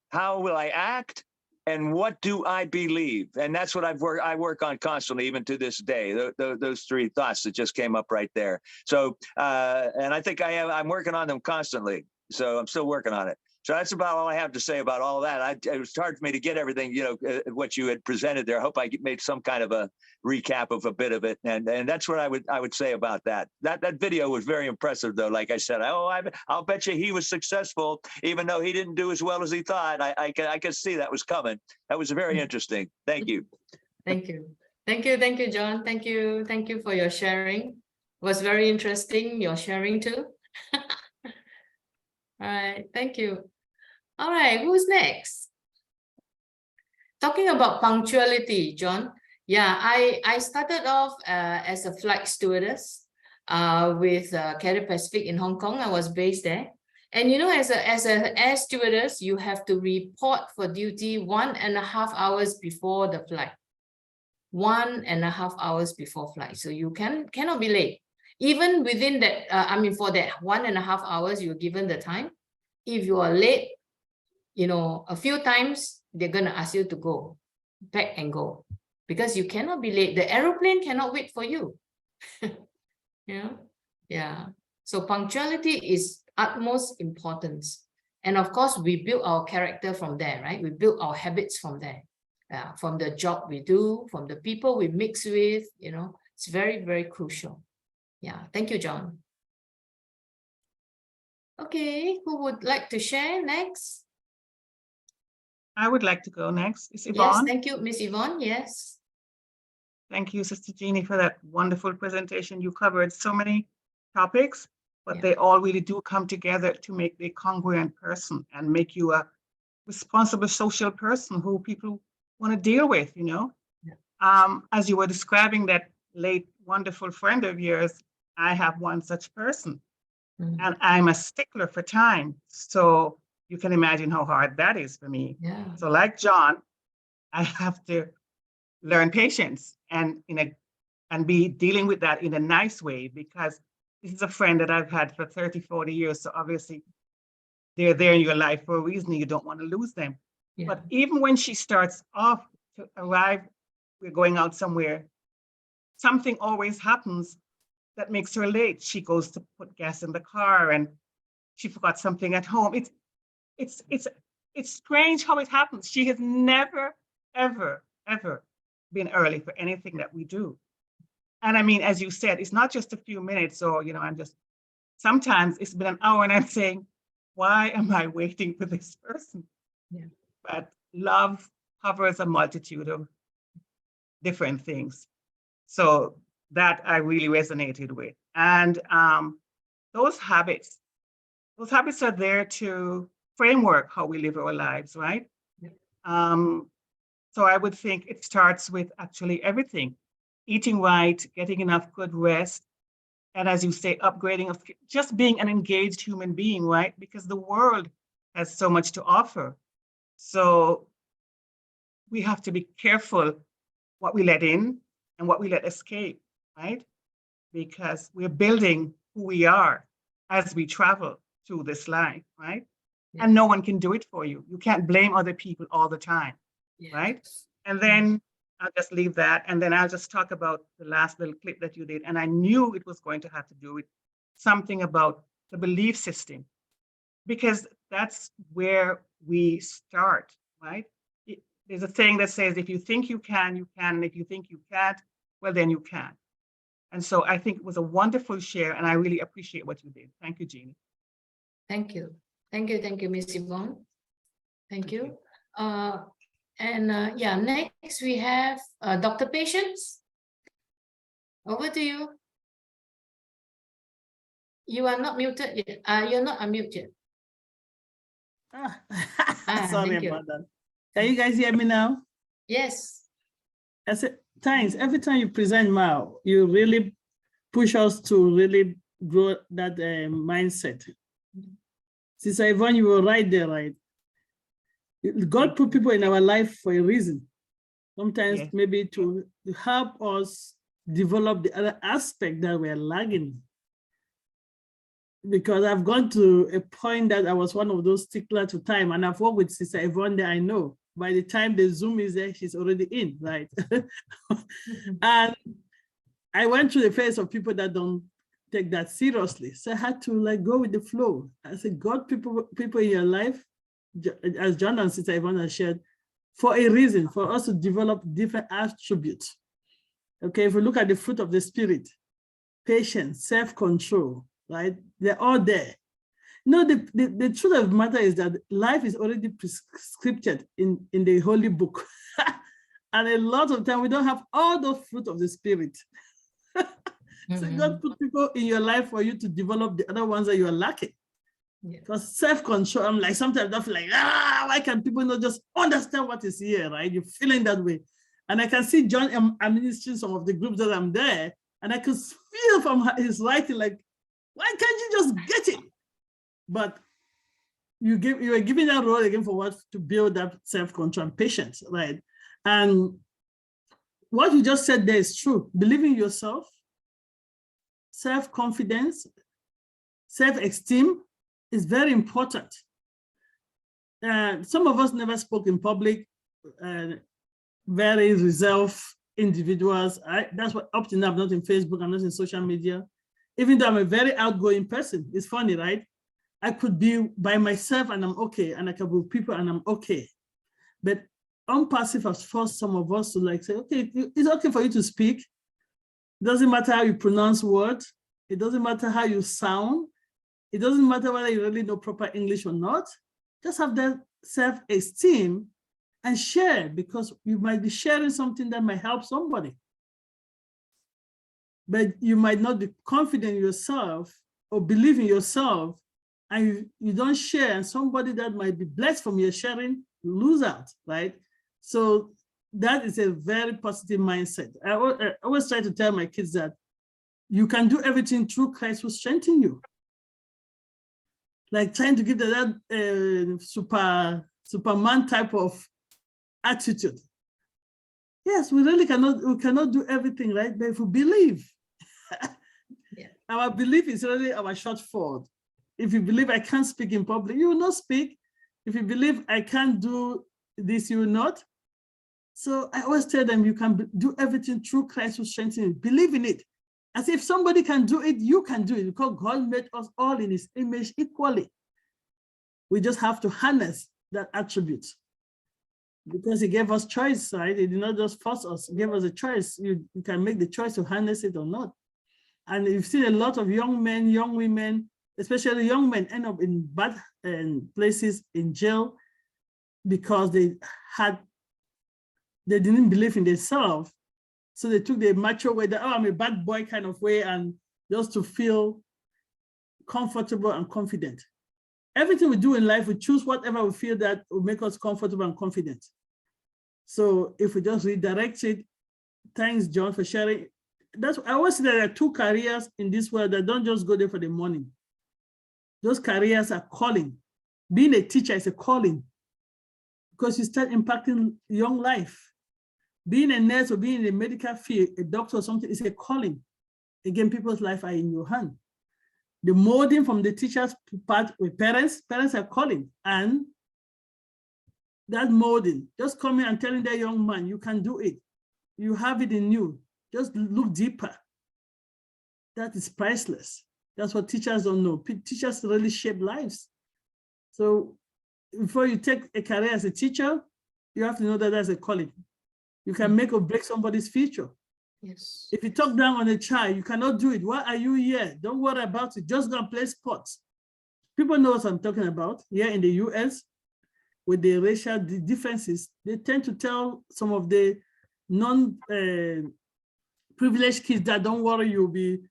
how will I act, and what do I believe? And that's what I work on constantly, even to this day. Those three thoughts that just came up right there. So, and I think I'm working on them constantly. So I'm still working on it. So that's about all I have to say about all that. It was hard for me to get everything, what you had presented there. I hope I made some kind of a recap of a bit of it, and that's what I would say about that. That video was very impressive, though. Like I said, I'll bet you he was successful, even though he didn't do as well as he thought. I could see that was coming. That was very interesting. Thank you. Thank you, John. Thank you for your sharing. It was very interesting, your sharing too. All right, thank you. All right, who's next? Talking about punctuality, John. Yeah, I started off as a flight stewardess with Cathay Pacific in Hong Kong. I was based there. And as an air stewardess, you have to report for duty 1.5 hours before the flight. 1.5 hours before flight. So you cannot be late. Even within that, for that 1.5 hours, you're given the time. If you are late, a few times, they're going to ask you to go, pack and go, because you cannot be late. The aeroplane cannot wait for you. Yeah. So punctuality is utmost importance. And of course, we build our character from there, right? We build our habits from there, from the job we do, from the people we mix with, it's very, very crucial. Yeah. Thank you, John. Okay. Who would like to share next? I would like to go next. Is Yvonne? Yes, thank you, Miss Yvonne. Yes. Thank you, Sister Jeanie, for that wonderful presentation. You covered so many topics, but they all really do come together to make the congruent person and make you a responsible social person who people want to deal with, As you were describing that late, wonderful friend of yours, I have one such person. And I'm a stickler for time. So you can imagine how hard that is for me. Yeah. So like John, I have to learn patience and be dealing with that in a nice way, because this is a friend that I've had for 30, 40 years. So obviously they're there in your life for a reason. You don't want to lose them. Yeah. But even when she starts off to arrive, we're going out somewhere, something always happens that makes her late. She goes to put gas in the car and she forgot something at home. It's strange how it happens. She has never, ever, ever been early for anything that we do. And I mean, as you said, it's not just a few minutes or, sometimes it's been an hour and I'm saying, why am I waiting for this person? Yeah. But love covers a multitude of different things. So that I really resonated with. And those habits are there to framework how we live our lives, right? Yeah. So I would think it starts with actually everything: eating right, getting enough good rest, and as you say, upgrading of just being an engaged human being, right? Because the world has so much to offer. So we have to be careful what we let in and what we let escape, right? Because we're building who we are as we travel through this life, right? Yeah. And no one can do it for you. You can't blame other people all the time, right? And then I'll just leave that. And then I'll just talk about the last little clip that you did. And I knew it was going to have to do with something about the belief system, because that's where we start, right? There's a saying that says, if you think you can, you can. And if you think you can't, well, then you can. And so I think it was a wonderful share, and I really appreciate what you did. Thank you, Jeanie. Thank you. Thank you. Thank you, Ms. Yvonne. Thank you. Yeah, next we have Dr. Patience. Over to you. You are not muted yet. You're not unmuted yet. Sorry thank you. about that. Can you guys hear me now? Yes. I said, thanks. Every time you present, Mao, you really push us to really grow that mindset. Sister Yvonne, you were right there, right? God put people in our life for a reason. Sometimes maybe to help us develop the other aspect that we're lagging. Because I've gone to a point that I was one of those stickler to time, and I've worked with Sister Yvonne there, I know. By the time the Zoom is there, she's already in, right? And I went through the phase of people that don't take that seriously. So I had to like go with the flow. I said, God, people in your life, as John and Sister Yvonne have shared, for a reason, for us to develop different attributes. Okay, if we look at the fruit of the Spirit, patience, self-control, right? They're all there. No, the truth of the matter is that life is already prescripted in the Holy Book. And a lot of time we don't have all the fruit of the Spirit. So God put people in your life for you to develop the other ones that you are lacking. Because self-control, I'm like, sometimes I feel like, why can people not just understand what is here, right? You're feeling that way. And I can see John administering some of the groups that I'm there, and I can feel from his writing, like, why can't you just get it? But you are giving that role again for what? To build that self-control and patience, right? And what you just said there is true. Believing in yourself, self-confidence, self-esteem is very important. Some of us never spoke in public, very reserved individuals. That's what up to now, I'm not in Facebook, I'm not in social media. Even though I'm a very outgoing person, it's funny, right? I could be by myself and I'm okay, and I can be with people and I'm okay. But ONPASSIVE has forced some of us to like say, okay, it's okay for you to speak. It doesn't matter how you pronounce words. It doesn't matter how you sound. It doesn't matter whether you really know proper English or not. Just have that self-esteem and share, because you might be sharing something that might help somebody. But you might not be confident in yourself or believe in yourself, and you don't share, and somebody that might be blessed from your sharing lose out, right? So that is a very positive mindset. I always try to tell my kids that you can do everything through Christ who strengthens you. like trying to give that Superman type of attitude. Yes, we really cannot do everything, right? But if we believe, Yeah. Our belief is really our shortfall. If you believe I can't speak in public, you will not speak. If you believe I can't do this, you will not. So I always tell them, you can do everything through Christ who strengthens you. Believe in it. As if somebody can do it, you can do it, because God made us all in his image equally. We just have to harness that attribute, because he gave us choice, right? He did not just force us, he gave us a choice. You can make the choice to harness it or not. And you've seen a lot of young men, young women, especially young men, end up in bad places, in jail, because they didn't believe in themselves. So they took the macho way, that, oh, I'm a bad boy kind of way, and just to feel comfortable and confident. Everything we do in life, we choose whatever we feel that will make us comfortable and confident. So if we just redirect it, thanks, John, for sharing. I always say there are two careers in this world that don't just go there for the money. Those careers are calling. Being a teacher is a calling, because you start impacting young life. Being a nurse or being in the medical field, a doctor or something, is a calling. Again, people's life are in your hand. The molding from the teachers part with parents are calling. And that molding, just coming and telling that young man, you can do it. You have it in you. Just look deeper. That is priceless. That's what teachers don't know. Teachers really shape lives. So before you take a career as a teacher, you have to know that that's a calling. You can make or break somebody's future. Yes. If you talk down on a child, you cannot do it. Why are you here? Don't worry about it. Just go and play sports. People know what I'm talking about. Here in the US, with the racial differences, they tend to tell some of the non-privileged kids that, don't worry, you'll be,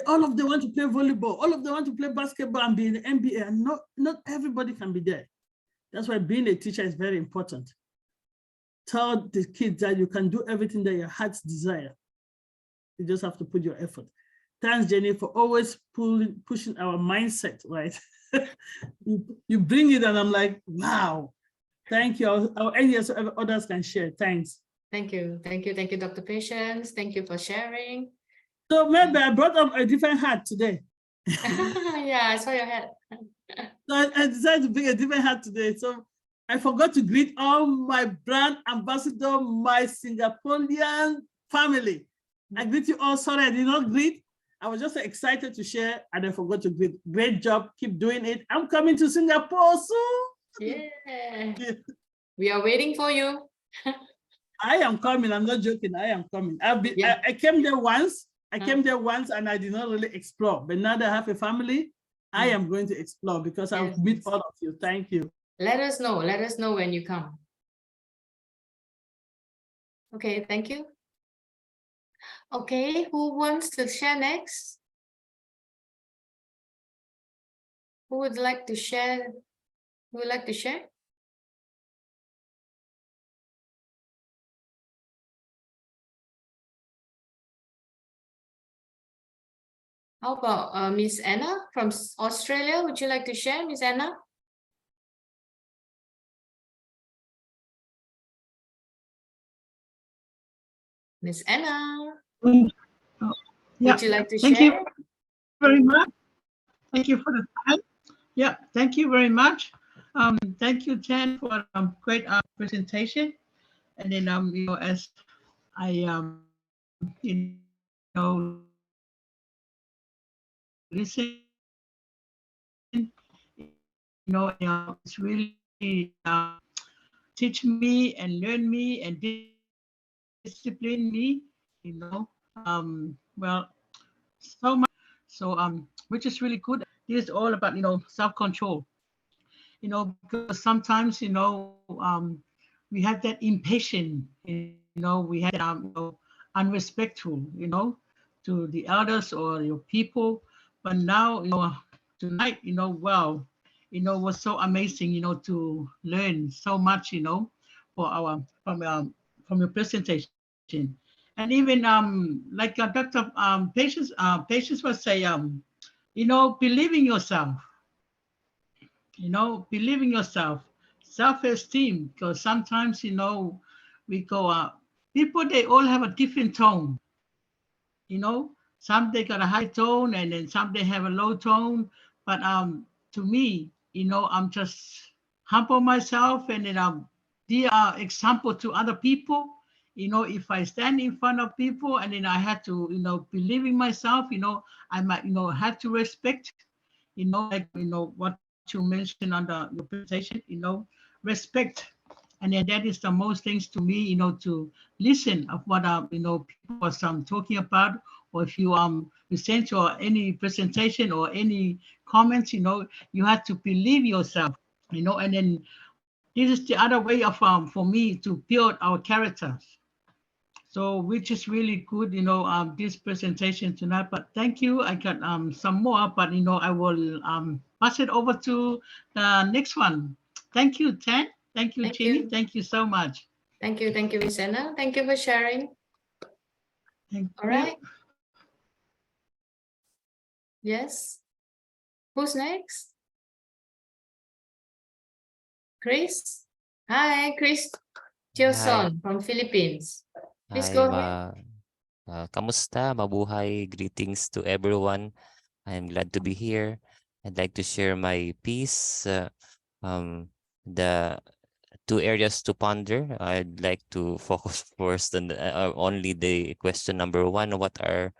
all of them want to play volleyball, all of them want to play basketball and be in the NBA, and not everybody can be there. That's why being a teacher is very important. Tell the kids that you can do everything that your heart's desire. You just have to put your effort. Thanks, Jeanie, for always pushing our mindset, right? you bring it, and I'm like, wow. Thank you. I'll end here so others can share. Thanks. Thank you. Thank you. Thank you, Dr. Patience. Thank you for sharing. So maybe I brought up a different hat today. Yeah, I saw your hat. So I decided to bring a different hat today. So I forgot to greet all my brand ambassador, my Singaporean family. I greet you all. Sorry, I did not greet. I was just excited to share, and I forgot to greet. Great job. Keep doing it. I'm coming to Singapore soon. Yeah. We are waiting for you. I am coming. I'm not joking. I am coming. I came there once. I came there once, and I did not really explore. But now that I have a family, I am going to explore, because I'll meet all of you. Thank you. Let us know. Let us know when you come. Okay, thank you. Okay, who wants to share next? Who would like to share? Who would like to share? How about Miss Anna from Australia? Would you like to share, Miss Anna? Miss Anna, Yeah, would you like to thank share? you very much. Thank you for the time. Yeah, thank you very much. Thank you, Jen, for a great presentation. And then, you know, as I, you know, listen, it's really teach me and learn me and discipline me, well, so much. So, which is really good. This is all about, self-control, because sometimes, we have that impatient, we have that, unrespectful, to the elders or your people. But now, tonight, wow, was so amazing, to learn so much, for from your presentation. And even like Dr. Patience was say, believe in yourself. You know, believe in yourself, self-esteem, because sometimes, you know, we go out, people, they all have a different tone. You know, some they got a high tone and then some they have a low tone. But to me, you know, I'm just humble myself and then be an example to other people. You know, if I stand in front of people and then I had to, you know, believe in myself, you know, I might, you know, have to respect, you know, like, you know, what you mentioned under your presentation, you know, respect. And then that is the most things to me, you know, to listen of what you know, people was talking about, or if you listen to any presentation or any comments, you know, you have to believe yourself, you know. And then this is the other way of for me to build our characters. So which is really good, you know, this presentation tonight. But thank you. I got some more, but you know, I will pass it over to the next one. Thank you, Ted. Thank you, Thank Jeanie. you. Thank you so much. Thank you, Miss Anna. Thank you for sharing. Thank All you. right. Yes. Who's next? Chris? Hi, Chris Hi, Tioson from Philippines. Please hi, go ahead. kamusta? Mabuhay. Greetings to everyone. I'm glad to be here. I'd like to share my piece. The two areas to ponder. I'd like to focus first on only the question number one. What are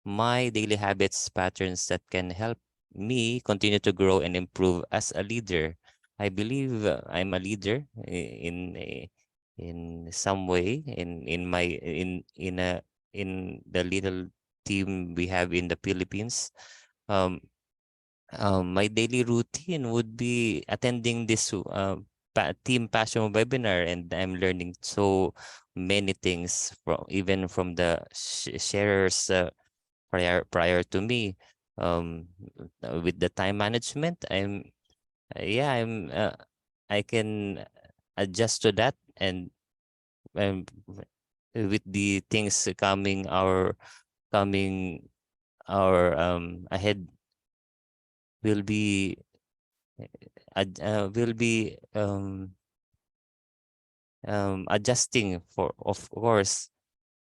my daily habits, patterns that can help me continue to grow and improve as a leader? I believe I'm a leader in some way in the little team we have in the Philippines. My daily routine would be attending this team passion webinar, and I'm learning so many things from even from the sharers prior to me. With the time management, yeah, I can adjust to that, and um, with the things coming our ahead will be will be adjusting, for of course,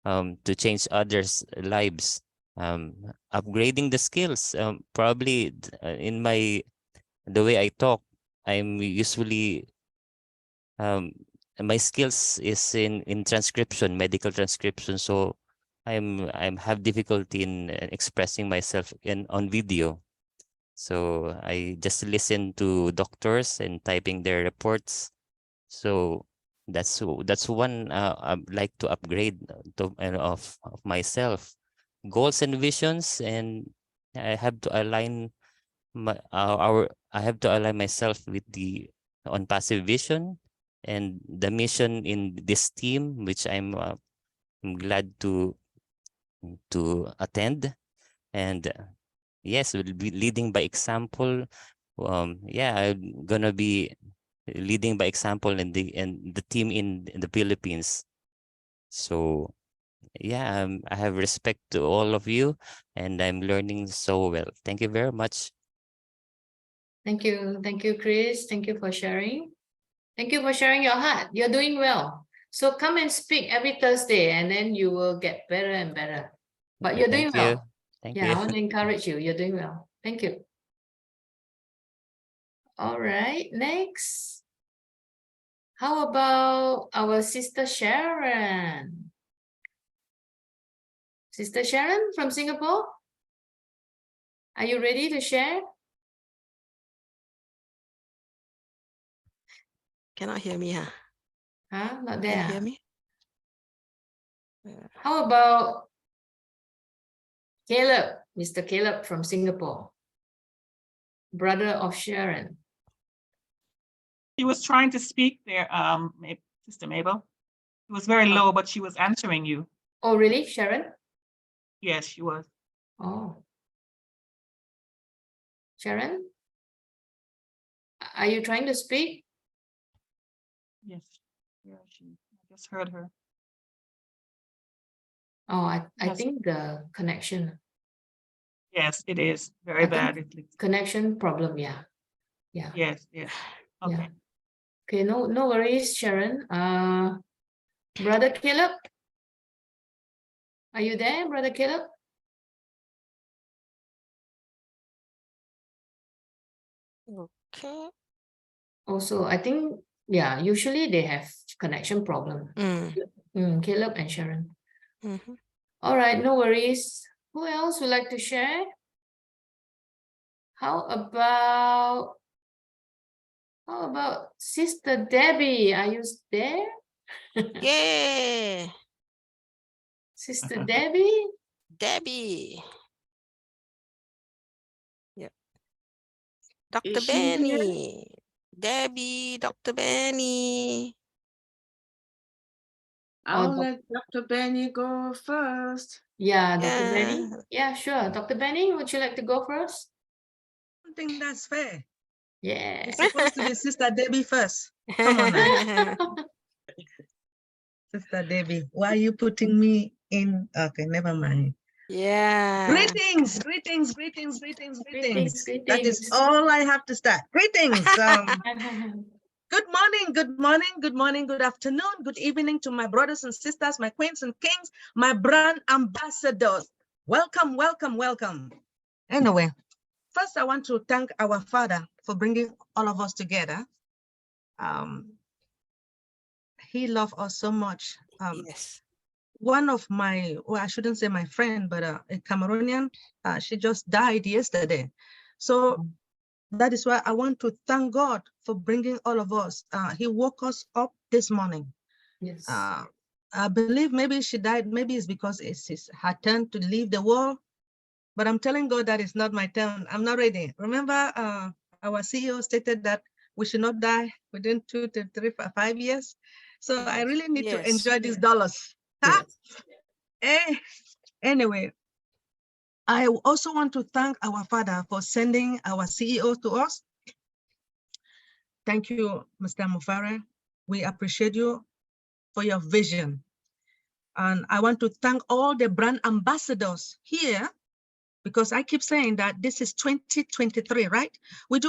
to change others lives, upgrading the skills, probably in the way I talk. I'm usually my skills is in transcription, medical transcription, so I'm have difficulty in expressing myself on video. So I just listen to doctors and typing their reports. So that's one I'd like to upgrade of myself. Goals and visions, and I have to align I have to align myself with the ONPASSIVE vision and the mission in this team, which I'm glad to attend. And yes, we'll be leading by example. Yeah, I'm gonna be leading by example in the team in the Philippines. So yeah, I have respect to all of you, and I'm learning so well. Thank you very much. Thank you, Chris. Thank you for sharing. Thank you for sharing your heart. You're doing well. So come and speak every Thursday, and then you will get better and better. But you're doing Thank you. well. Thank Yeah, you. I want to encourage you. You're doing well. Thank you. All right, next. How about our sister Sharon? Sister Sharon from Singapore? Are you ready to share? Cannot hear me, huh? Huh? Not Can you there. hear me? How about Caleb, Mr. Caleb from Singapore, brother of Sharon? She was trying to speak there, Sister Mabel. It was very low, but she was answering you. Oh, really, Sharon? Yes, she was. Oh. Sharon? Are you trying to speak? Yes. Yeah, I just heard her. Oh, I Yes. think the connection. Yes, it is very bad. Connection problem, yeah. Yeah. Yes, yes. Okay. Yeah. Okay, no worries, Sharon. Brother Caleb, are you there, Brother Caleb? Okay. Also, I think, yeah, usually they have connection problem. Caleb and Sharon. Mhm. All right, no worries. Who else would like to share? How about Sister Debbie? Are you there? Yeah, Sister Debbie? Debbie. Yeah. Dr. Is she here? Benny. Debbie, Dr. Benny. I'll let Dr. Benny go first. Yeah, Dr. Benny. Yeah. Yeah, sure. Dr. Benny, would you like to go first? I don't think that's fair. Yeah. It's supposed to be Sister Debbie first. Come on now. Sister Debbie, why are you putting me in? Okay, never mind. Yeah. Greetings, greetings, greetings, greetings, greetings. That is Greetings. all I have to start. Greetings. Good morning, good morning, good morning, good afternoon, good evening to my brothers and sisters, my queens and kings, my brand ambassadors. Welcome, welcome, welcome. Anyway, first I want to thank our Father for bringing all of us together. He loved us so much. Yes. One of my, well, I shouldn't say my friend, but a Cameroonian, she just died yesterday. So that is why I want to thank God for bringing all of us. He woke us up this morning. Yes. I believe maybe she died, maybe it's because it's her turn to leave the world. But I'm telling God that it's not my turn. I'm not ready. Remember, our CEO stated that we should not die within 2 to 3 or 5 years. So I really need to enjoy these dollars. Huh? Anyway, I also want to thank our Father for sending our CEO to us. Thank you, Mr. Mufare. We appreciate you for your vision. And I want to thank all the brand ambassadors here, because I keep saying that this is 2023, right? We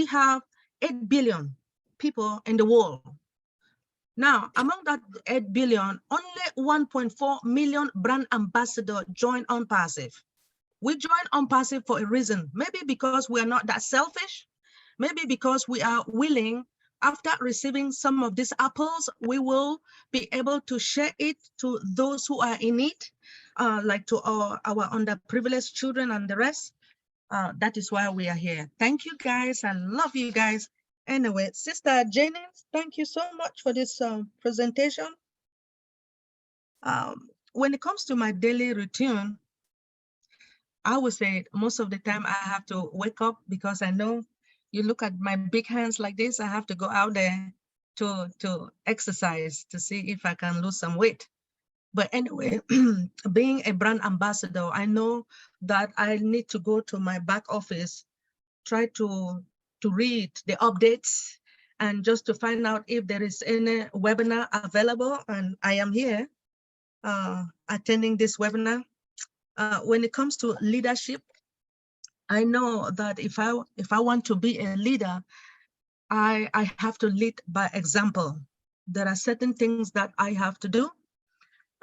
have 8 billion people in the world. Now, among that 8 billion, only 1.4 million brand ambassadors join ONPASSIVE. We join ONPASSIVE for a reason, maybe because we are not that selfish, maybe because we are willing, after receiving some of these apples, we will be able to share it to those who are in need, like to our underprivileged children and the rest. That is why we are here. Thank you guys, I love you guys. Anyway, Sister Jeanie, thank you so much for this presentation. When it comes to my daily routine, I would say most of the time I have to wake up, because I know, you look at my big hands like this, I have to go out there to exercise to see if I can lose some weight. But anyway, being a brand ambassador, I know that I need to go to my back office, try to read the updates, and just to find out if there is any webinar available. And I am here attending this webinar. When it comes to leadership, I know that if I want to be a leader, I have to lead by example. There are certain things that I have to do.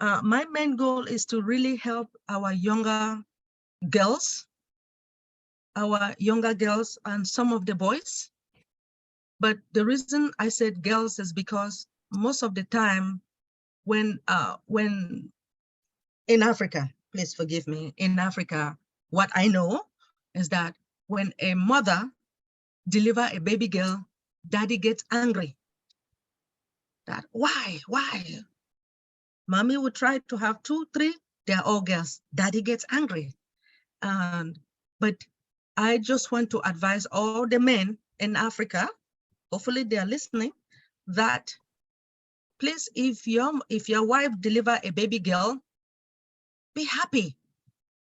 My main goal is to really help our younger girls and some of the boys. But the reason I said girls is because most of the time when in Africa, please forgive me, in Africa, what I know is that when a mother deliver a baby girl, daddy gets angry. That why? Mommy would try to have 2, 3, they're all girls. Daddy gets angry. But I just want to advise all the men in Africa, hopefully they are listening, that please, if your wife deliver a baby girl, be happy,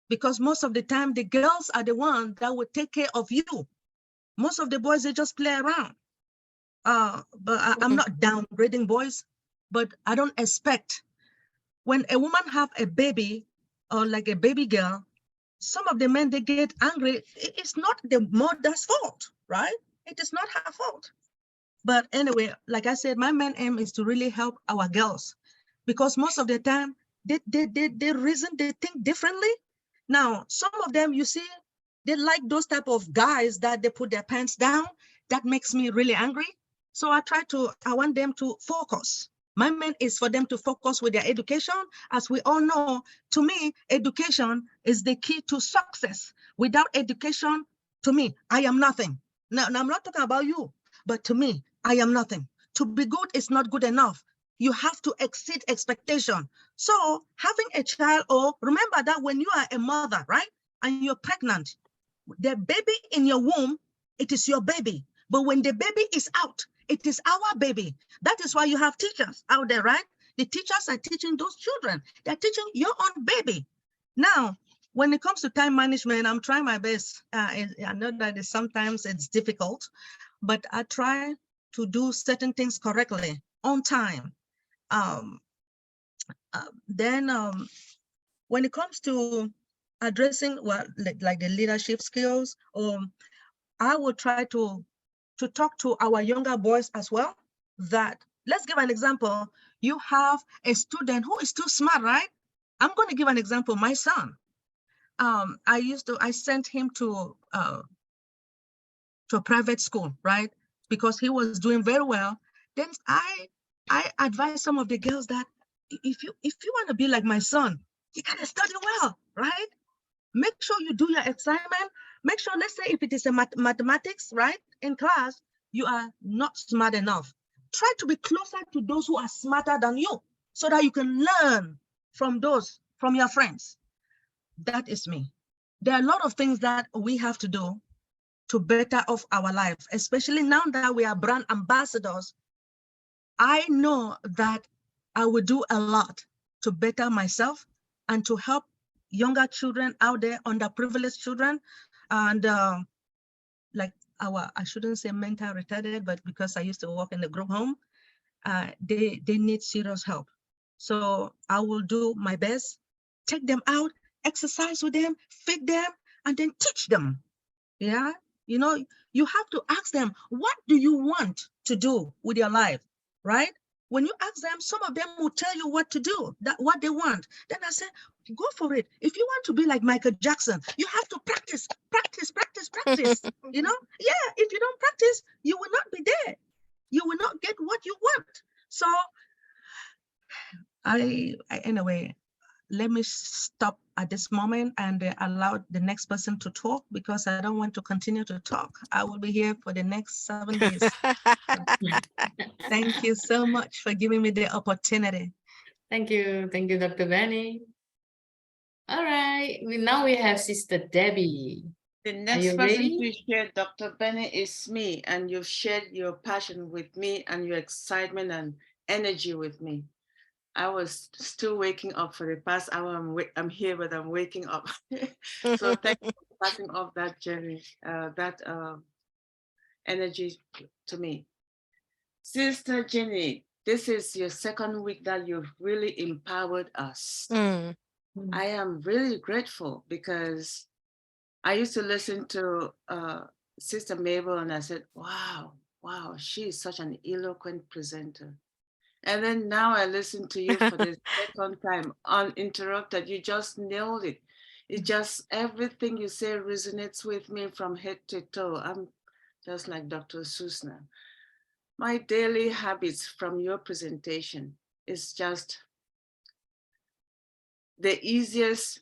because most of the time the girls are the ones that will take care of you. Most of the boys, they just play around. But I'm not downgrading boys, but I don't expect, when a woman have a baby or like a baby girl, some of the men, they get angry. It's not the mother's fault. right? It is not her fault. But anyway, like I said, my main aim is to really help our girls, because most of the time they reason, they think differently. Now, some of them, you see, they like those type of guys that they put their pants down. That makes me really angry. So I want them to focus. My main is for them to focus with their education. As we all know, to me, education is the key to success. Without education, to me, I am nothing. Now I'm not talking about you, but to me, I am nothing. To be good is not good enough. You have to exceed expectation. So having a child, or remember that when you are a mother, right, and you're pregnant, the baby in your womb, it is your baby. But when the baby is out, it is our baby. That is why you have teachers out there, right? The teachers are teaching those children. They're teaching your own baby. Now, when it comes to time management, I'm trying my best. I know that sometimes it's difficult, but I try to do certain things correctly on time. Then when it comes to addressing, well, like the leadership skills, I will try to talk to our younger boys as well. That, let's give an example. You have a student who is too smart, right? I'm going to give an example. My son, I sent him to a private school, right? Because he was doing very well. Then I advise some of the girls that if you want to be like my son, you gotta study well, right? Make sure you do your assignment. Make sure, let's say if it is a mathematics, right, in class, you are not smart enough. Try to be closer to those who are smarter than you, so that you can learn from your friends. That is me. There are a lot of things that we have to do to better off our life, especially now that we are brand ambassadors. I know that I will do a lot to better myself and to help younger children out there, underprivileged children, and like I shouldn't say mental retarded, but because I used to work in the group home, they need serious help. So I will do my best, take them out, exercise with them, feed them, and then teach them. Yeah, you know, you have to ask them, what do you want to do with your life, right? When you ask them, some of them will tell you what to do, what they want. Then I said, go for it. If you want to be like Michael Jackson, you have to practice, practice, practice, practice. You know, yeah, if you don't practice, you will not be there. You will not get what you want. So anyway, let me stop at this moment and allow the next person to talk, because I don't want to continue to talk. I will be here for the next 7 days. Thank you so much for giving me the opportunity. Thank you, Dr. Benny. All right, now we have Sister Debbie. The Are next you person ready? to share, Dr. Benny, is me, and you've shared your passion with me and your excitement and energy with me. I was still waking up for the past hour. I'm here, but I'm waking up. So thank you for passing off that journey, that energy to me. Sister Jeanie, this is your second week that you've really empowered us. I am really grateful, because I used to listen to Sister Mabel, and I said, wow, she is such an eloquent presenter. And then now I listen to you for the second time, uninterrupted. You just nailed it. It just, everything you say resonates with me from head to toe. I'm just like Dr. Susna. My daily habits from your presentation is just the easiest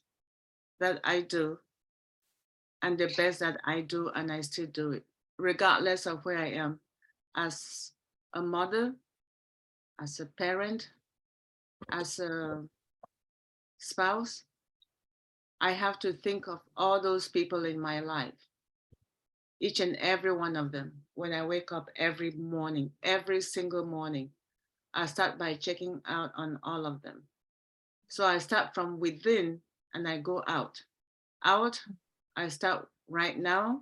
that I do and the best that I do, and I still do it, regardless of where I am, as a mother, as a parent, as a spouse. I have to think of all those people in my life, each and every one of them. When I wake up every morning, every single morning, I start by checking out on all of them. So I start from within and I go out. Out, I start right now.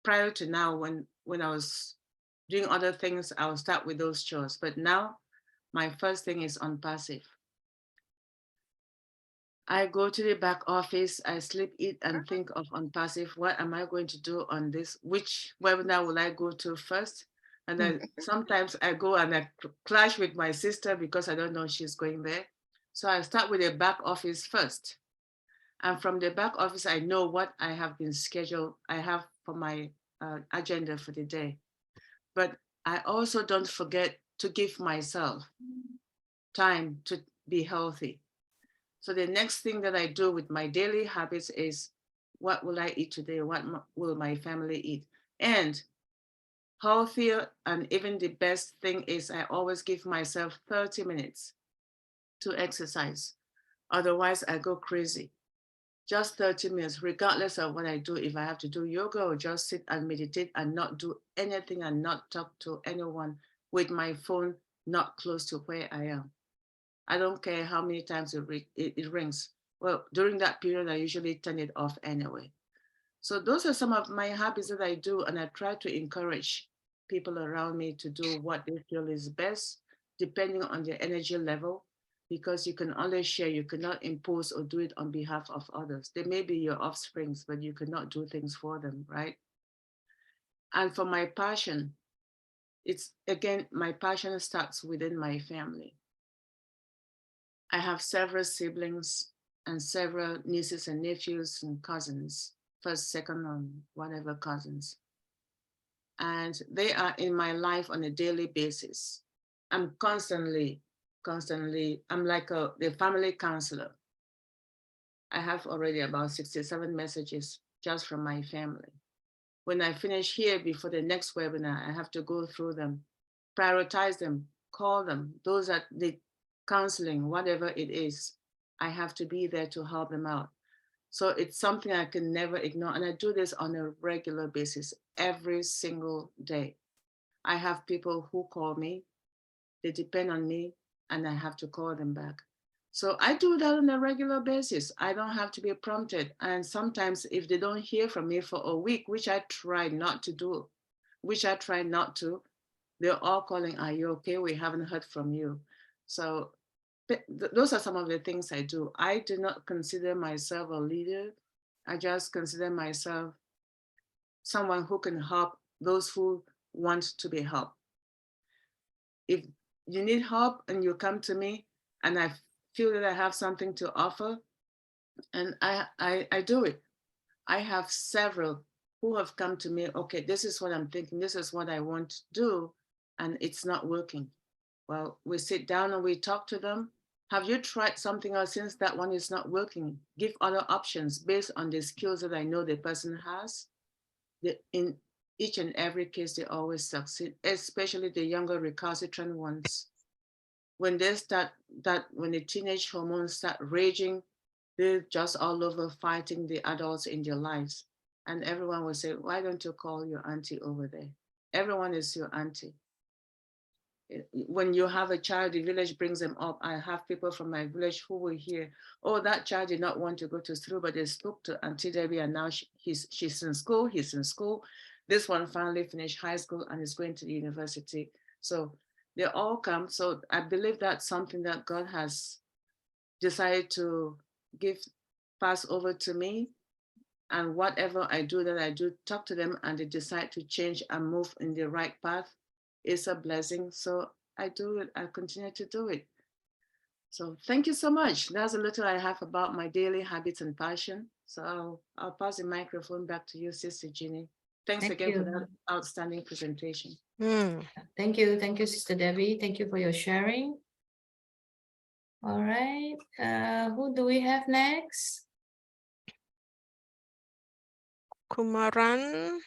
Prior to now, when I was doing other things, I'll start with those chores. But now, my first thing is ONPASSIVE. I go to the back office, I sleep, eat, and think of ONPASSIVE. What am I going to do on this? Which webinar will I go to first? And then sometimes I go and I clash with my sister because I don't know she's going there. So I start with the back office first. And from the back office, I know what I have been scheduled, I have for my agenda for the day. But I also don't forget to give myself time to be healthy. So the next thing that I do with my daily habits is, what will I eat today? What will my family eat? And healthier and even the best thing is I always give myself 30 minutes to exercise. Otherwise I go crazy. Just 30 minutes, regardless of what I do. If I have to do yoga or just sit and meditate and not do anything and not talk to anyone with my phone not close to where I am. I don't care how many times it rings. Well, during that period, I usually turn it off anyway. So those are some of my habits that I do, and I try to encourage people around me to do what they feel is best, depending on their energy level, because you can only share, you cannot impose or do it on behalf of others. They may be your offsprings, but you cannot do things for them, right? And for my passion, it's, again, my passion starts within my family. I have several siblings and several nieces and nephews and cousins, first, second, and whatever cousins. And they are in my life on a daily basis. I'm constantly, I'm like the family counselor. I have already about 67 messages just from my family. When I finish here before the next webinar, I have to go through them, prioritize them, call them, those that the counseling, whatever it is, I have to be there to help them out. So it's something I can never ignore. And I do this on a regular basis, every single day. I have people who call me, they depend on me, and I have to call them back. So I do that on a regular basis. I don't have to be prompted. And sometimes if they don't hear from me for a week, which I try not to do, they're all calling, are you okay? We haven't heard from you. So those are some of the things I do. I do not consider myself a leader. I just consider myself someone who can help those who want to be helped. If you need help and you come to me and I feel that I have something to offer, and I do it. I have several who have come to me, okay, this is what I'm thinking, this is what I want to do, and it's not working. Well, we sit down and we talk to them. Have you tried something else since that one is not working? Give other options based on the skills that I know the person has. In each and every case, they always succeed, especially the younger recalcitrant ones. When they start when the teenage hormones start raging, they're just all over fighting the adults in their lives. And everyone will say, why don't you call your auntie over there? Everyone is your auntie. When you have a child, the village brings them up. I have people from my village who will hear, oh, that child did not want to go to school, but they spoke to Auntie Debbie and now she's in school, he's in school. This one finally finished high school and is going to the university. So they all come. So I believe that's something that God has decided to pass over to me. And whatever I do, talk to them and they decide to change and move in the right path. It's a blessing. So I do it. I continue to do it. So thank you so much. That's a little I have about my daily habits and passion. So I'll pass the microphone back to you, Sister Jeanie. Thanks again for that outstanding presentation. Thank you. Thank you, Sister Debbie. Thank you for your sharing. All right. Who do we have next? Kumaran.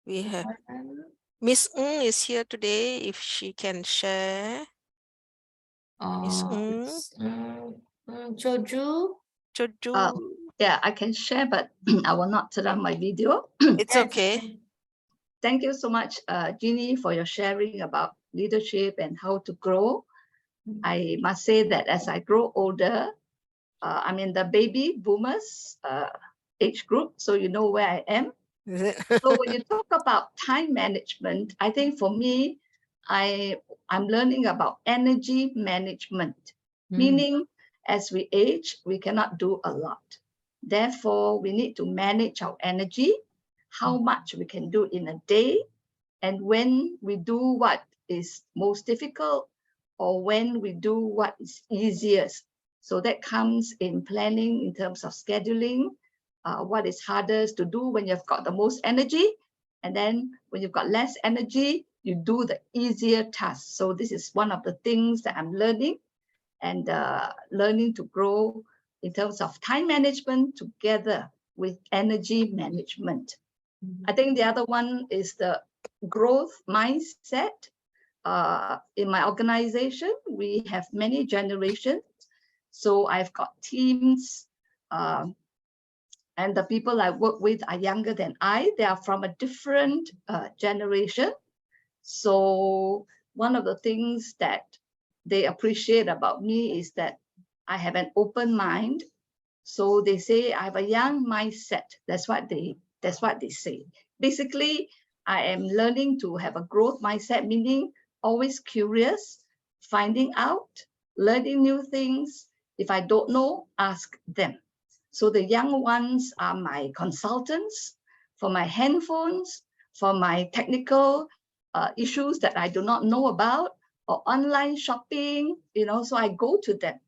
We have Miss Ng is here today. If she can share. Miss Ng. Choju. Yeah, I can share, but I will not turn on my video. It's okay. Thank you so much, Jeanie, for your sharing about leadership and how to grow. I must say that as I grow older, I'm in the baby boomers age group, so you know where I am. So when you talk about time management, I think for me, I'm learning about energy management, meaning as we age, we cannot do a lot. Therefore, we need to manage our energy, how much we can do in a day, and when we do what is most difficult, or when we do what is easiest. So that comes in planning in terms of scheduling, what is hardest to do when you've got the most energy, and then when you've got less energy, you do the easier tasks. So this is one of the things that I'm learning, and learning to grow in terms of time management together with energy management. I think the other one is the growth mindset. In my organization, we have many generations. So I've got teams, and the people I work with are younger than I. They are from a different generation. So one of the things that they appreciate about me is that I have an open mind. So they say I have a young mindset. That's what they say. Basically, I am learning to have a growth mindset, meaning always curious, finding out, learning new things. If I don't know, ask them. So the young ones are my consultants for my handphones, for my technical issues that I do not know about, or online shopping, so I go to them.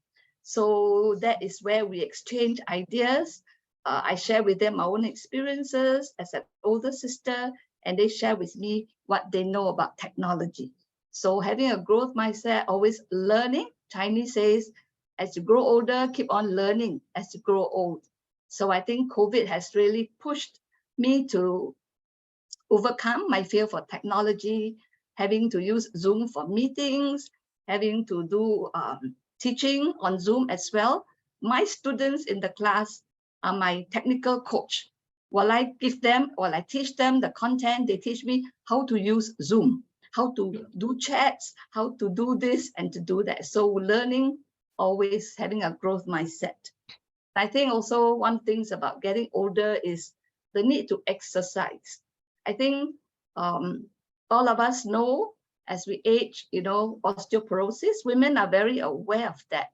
So that is where we exchange ideas. I share with them my own experiences as an older sister, and they share with me what they know about technology. So having a growth mindset, always learning. Chinese says, as you grow older, keep on learning as you grow old. So I think COVID has really pushed me to overcome my fear for technology, having to use Zoom for meetings, having to do teaching on Zoom as well. My students in the class are my technical coach. While I teach them the content, they teach me how to use Zoom, how to do chats, how to do this and to do that. So learning, always having a growth mindset. I think also one thing about getting older is the need to exercise. I think all of us know as we age, osteoporosis, women are very aware of that.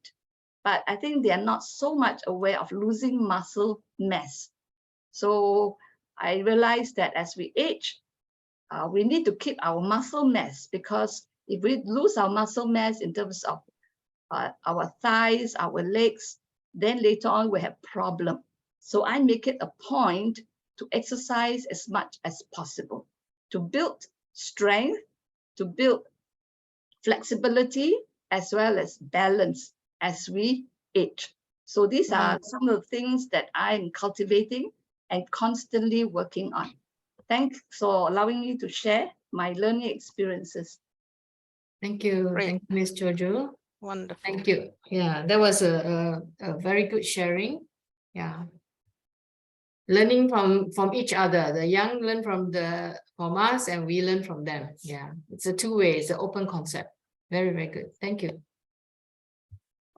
But I think they are not so much aware of losing muscle mass. So I realized that as we age, we need to keep our muscle mass, because if we lose our muscle mass in terms of our thighs, our legs, then later on we have problem. So I make it a point to exercise as much as possible, to build strength, to build flexibility, as well as balance as we age. So these are some of the things that I'm cultivating and constantly working on. Thanks for allowing me to share my learning experiences. Thank you. Great. Thank you, Ms. Jojo. Wonderful. Thank you. Yeah, that was a very good sharing. Yeah. Learning from each other. The young learn from us, and we learn from them. Yeah, it's a two-way, it's an open concept. Very, very good. Thank you.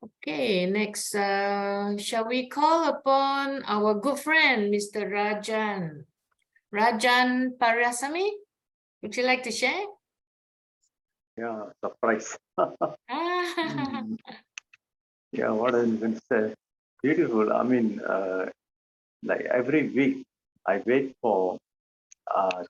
Okay, next, shall we call upon our good friend, Mr. Rajan? Rajan Parasami, would you like to share? Yeah, surprise. Ah. Yeah, what I can say, beautiful. I mean, like every week, I wait for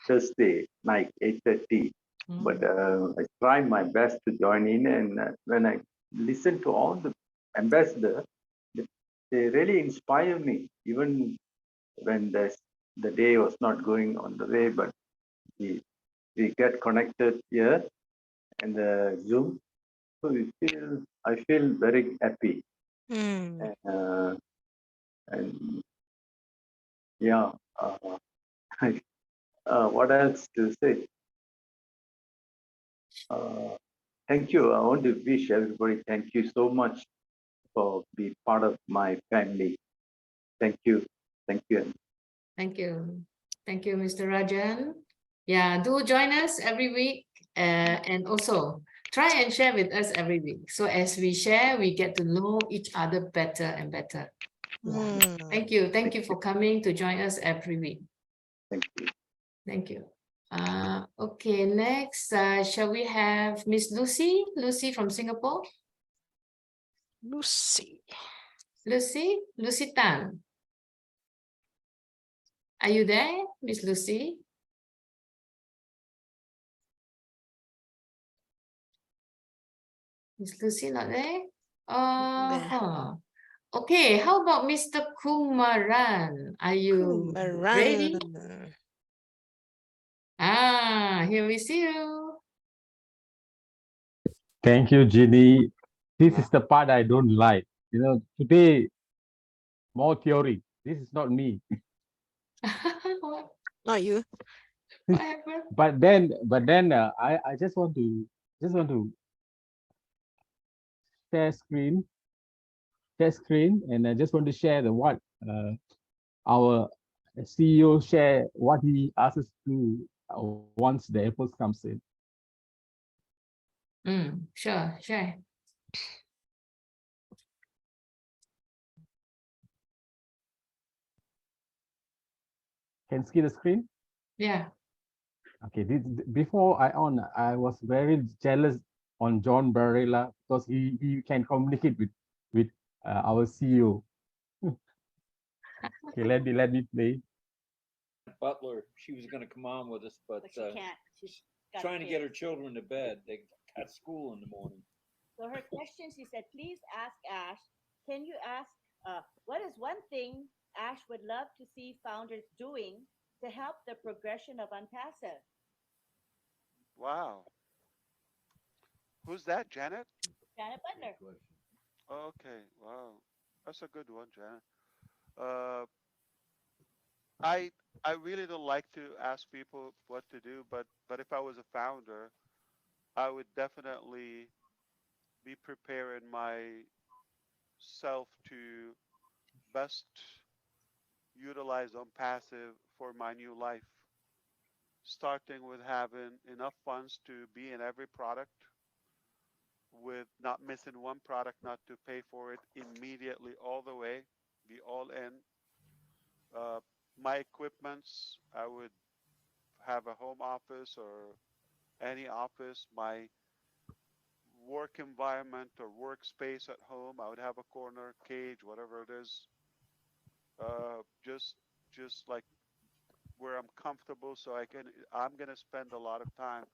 Thursday night, 8:30. But I try my best to join in, and when I listen to all the ambassadors, they really inspire me, even when the day was not going on the way, but we get connected here and the Zoom. So I feel very happy. And yeah, what else to say? Thank you. I want to wish everybody thank you so much for being part of my family. Thank you. Thank you. Thank you. Thank you, Mr. Rajan. Yeah, do join us every week, and also try and share with us every week. So as we share, we get to know each other better and better. Thank you. Thank you for coming to join us every week. Thank you. Thank you. Okay, next, shall we have Miss Lucy? Lucy from Singapore. Lucy. Lucy Tan. Are you there, Miss Lucy? Is Lucy not there? There. Okay, how about Mr. Kumaran? Are you ready? Kumaran. Here we see you. Thank you, Jeanie. This is the part I don't like. You know, today, more theory. This is not me. What Not you. happened? But then, I just want to share screen, and I just want to share the what our CEO share what he asks us to once the airport comes in. Sure, share. Can you see the screen? Yeah. Okay, before I was very jealous on John Barilla because he can communicate with our CEO. Okay, let me play. Butler, she was going to come on with us, but she can't. She's trying to get her children to bed. They got school in the morning. So her question, she said, please ask Ash, can you ask, what is one thing Ash would love to see founders doing to help the progression of ONPASSIVE? Wow. Who's that, Janet? Janet Butler. Okay, wow. That's a good one, Janet. I really don't like to ask people what to do, but if I was a founder, I would definitely be preparing myself to best utilize ONPASSIVE for my new life, starting with having enough funds to be in every product, with not missing one product, not to pay for it immediately all the way, be all in. My equipments, I would have a home office or any office. My work environment or workspace at home, I would have a corner, cage, whatever it is, just like where I'm comfortable, so I'm gonna spend a lot of time,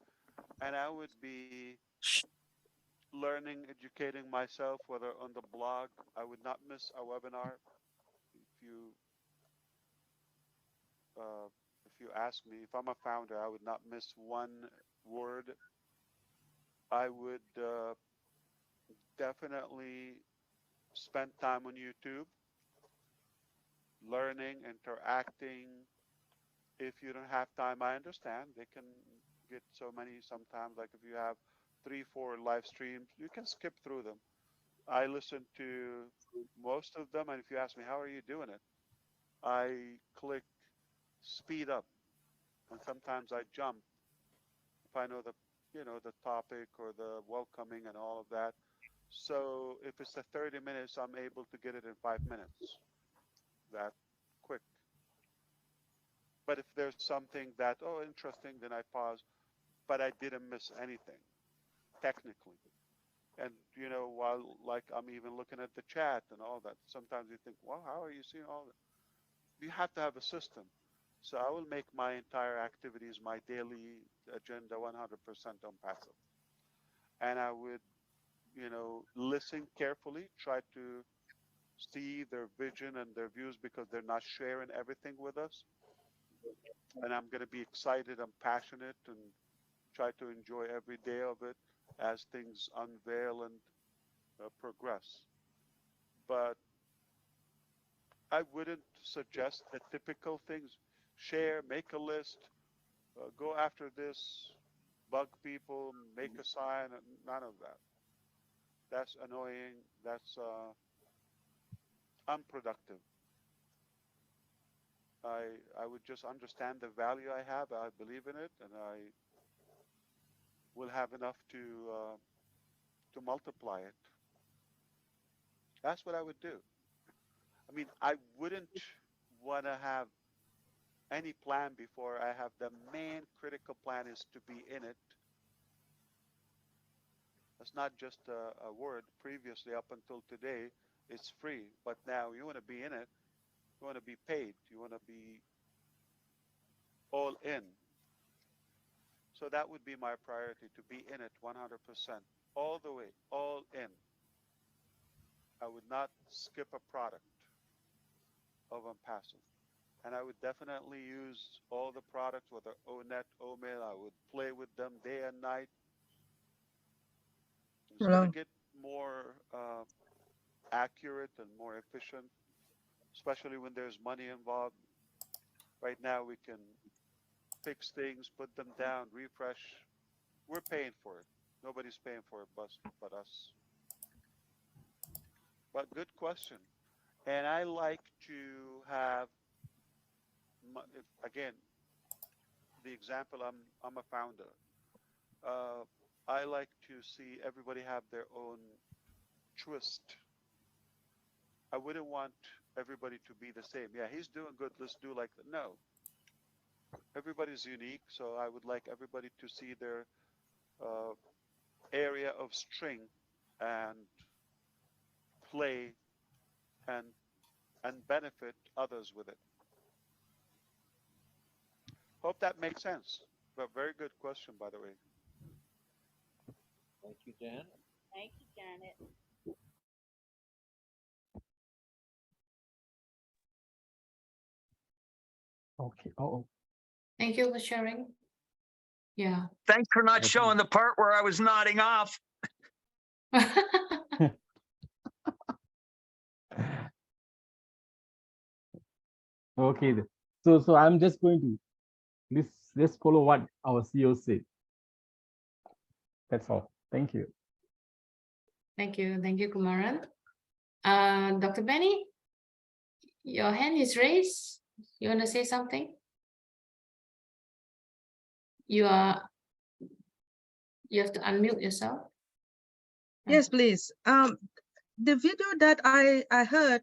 and I would be learning, educating myself, whether on the blog. I would not miss a webinar. If you ask me, if I'm a founder, I would not miss one word. I would definitely spend time on YouTube, learning, interacting. If you don't have time, I understand. They can get so many sometimes, like if you have 3-4 live streams, you can skip through them. I listen to most of them, and if you ask me, how are you doing it? I click speed up, and sometimes I jump if I know the topic or the welcoming and all of that. So if it's a 30 minutes, I'm able to get it in 5 minutes. That quick. But if there's something that, oh, interesting, then I pause, but I didn't miss anything, technically. And, while like I'm even looking at the chat and all that, sometimes you think, well, how are you seeing all that? You have to have a system. So I will make my entire activities, my daily agenda 100% ONPASSIVE. And I would, listen carefully, try to see their vision and their views, because they're not sharing everything with us. And I'm going to be excited and passionate and try to enjoy every day of it as things unveil and progress. But I wouldn't suggest the typical things. Share, make a list, go after this, bug people, make a sign, none of that. That's annoying. That's unproductive. I would just understand the value I have. I believe in it, and I will have enough to multiply it. That's what I would do. I mean, I wouldn't want to have any plan before I have the main critical plan is to be in it It's not just a word. Previously, up until today, it's free, but now you want to be in it. You want to be paid. You want to be all in. So that would be my priority, to be in it 100%, all the way, all in. I would not skip a product of ONPASSIVE. And I would definitely use all the products, whether ONET, OMIL, I would play with them day and night. It's going to get more accurate and more efficient, especially when there's money involved. Right now, we can fix things, put them down, refresh. We're paying for it. Nobody's paying for it but us. But good question. And I like to have, again, the example, I'm a founder. I like to see everybody have their own twist. I wouldn't want everybody to be the same. Yeah, he's doing good, let's do like that. No. Everybody's unique, so I would like everybody to see their area of strength and play and benefit others with it. Hope that makes sense. But very good question, by the way. Thank you, Janet. Thank you, Janet. Okay. Oh. Thank you for sharing. Yeah. Thanks for not showing the part where I was nodding off. Okay. So I'm just going to let's follow what our CEO said. That's all. Thank you. Thank you. Thank you, Kumaran. Dr. Benny, your hand is raised. You want to say something? You have to unmute yourself. Yes, please. The video that I heard,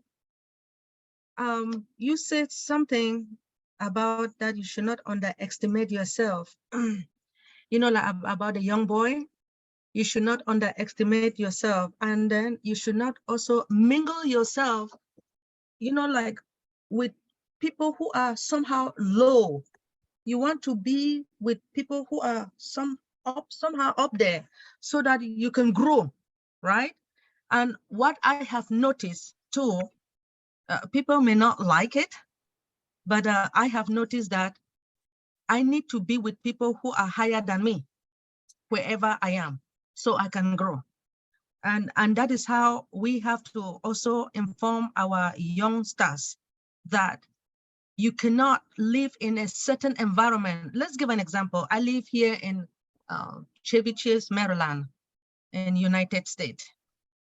you said something about that you should not underestimate yourself. You know, like about a young boy, you should not underestimate yourself. And then you should not also mingle yourself, you know, like with people who are somehow low. You want to be with people who are somehow up there so that you can grow, right? And what I have noticed too, people may not like it, but I have noticed that I need to be with people who are higher than me, wherever I am, so I can grow. And that is how we have to also inform our youngsters that you cannot live in a certain environment. Let's give an example. I live here in Chevy Chase, Maryland, in United States.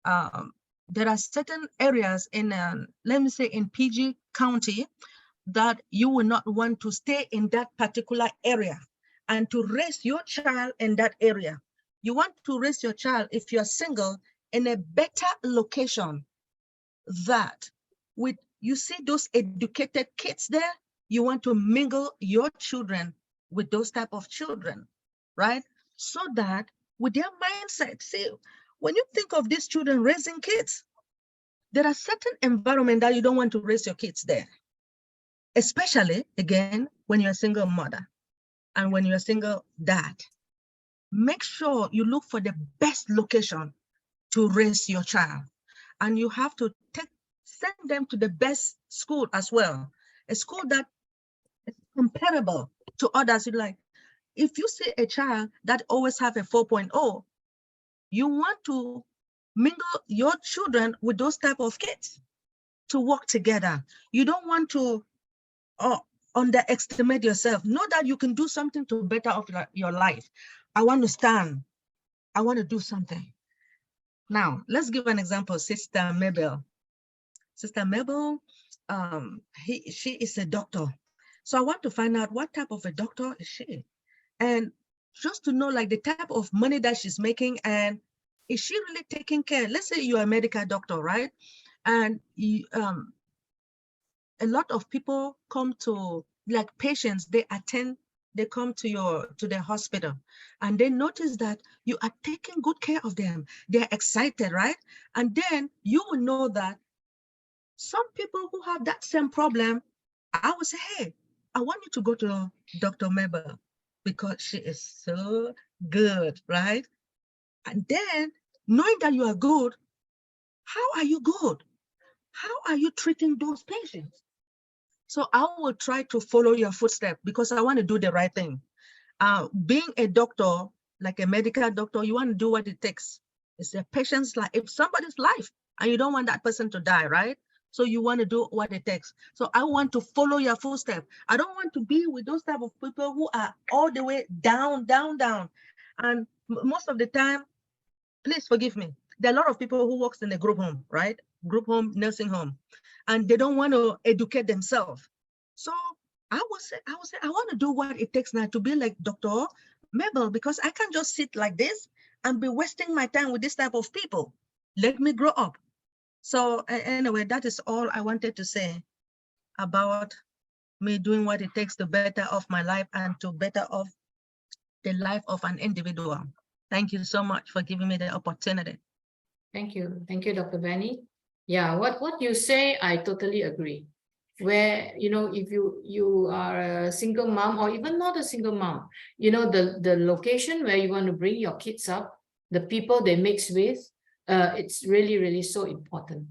There are certain areas in, let me say in PG County, that you will not want to stay in that particular area and to raise your child in that area. You want to raise your child, if you're single, in a better location that with, you see those educated kids there, you want to mingle your children with those type of children, right? So that with their mindset, see, when you think of these children raising kids, there are certain environments that you don't want to raise your kids there. Especially, again, when you're a single mother and when you're a single dad. Make sure you look for the best location to raise your child. And you have to send them to the best school as well. A school that is comparable to others. Like, if you see a child that always have a 4.0, you want to mingle your children with those type of kids to work together. You don't want to underestimate yourself. Know that you can do something to better off your life. I want to stand. I want to do something. Now, let's give an example. Sister Mabel. Sister Mabel, she is a doctor. So I want to find out what type of a doctor is she? And just to know like the type of money that she's making, and is she really taking care? Let's say you're a medical doctor, right? And you, a lot of people come to, like patients, they attend they come to the hospital and they notice that you are taking good care of them. They're excited, right? And then you will know that some people who have that same problem, I would say, hey, I want you to go to Dr. Mabel because she is so good, right? And then knowing that you are good, how are you good? How are you treating those patients? So I will try to follow your footsteps because I want to do the right thing. Being a doctor, like a medical doctor, you want to do what it takes. It's a patient's life. If somebody's life and you don't want that person to die, right? So you want to do what it takes. So I want to follow your footsteps. I don't want to be with those type of people who are all the way down, down, down. And most of the time, please forgive me, there are a lot of people who works in a group home, right? Group home, nursing home, and they don't want to educate themselves. So I would say, I want to do what it takes now to be like Dr. Mabel, because I can't just sit like this and be wasting my time with this type of people. Let me grow up. So anyway, that is all I wanted to say about me doing what it takes to better off my life and to better off the life of an individual. Thank you so much for giving me the opportunity. Thank you, Dr. Benny. Yeah, what you say, I totally agree. Where, you know, if you are a single mom or even not a single mom, you know, the location where you want to bring your kids up, the people they mix with, it's really, really so important.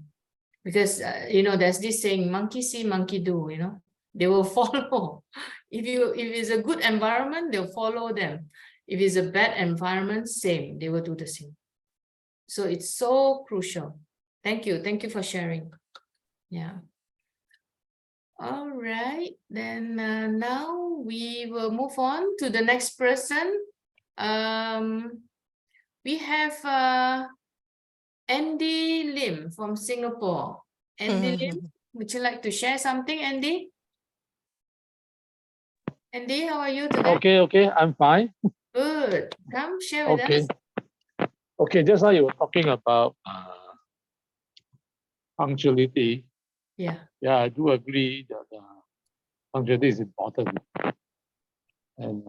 Because, you know, there's this saying, monkey see, monkey do, you know, they will follow. If it's a good environment, they'll follow them. If it's a bad environment, same, they will do the same. So it's so crucial. Thank you for sharing. Yeah. All right, then now we will move on to the next person. We have Andy Lim from Singapore. Andy Lim, would you like to share something, Andy? Andy, how are you today? Okay, I'm fine. Good. Come share with us. Okay, just now you were talking about punctuality. Yeah. Yeah, I do agree that punctuality is important. And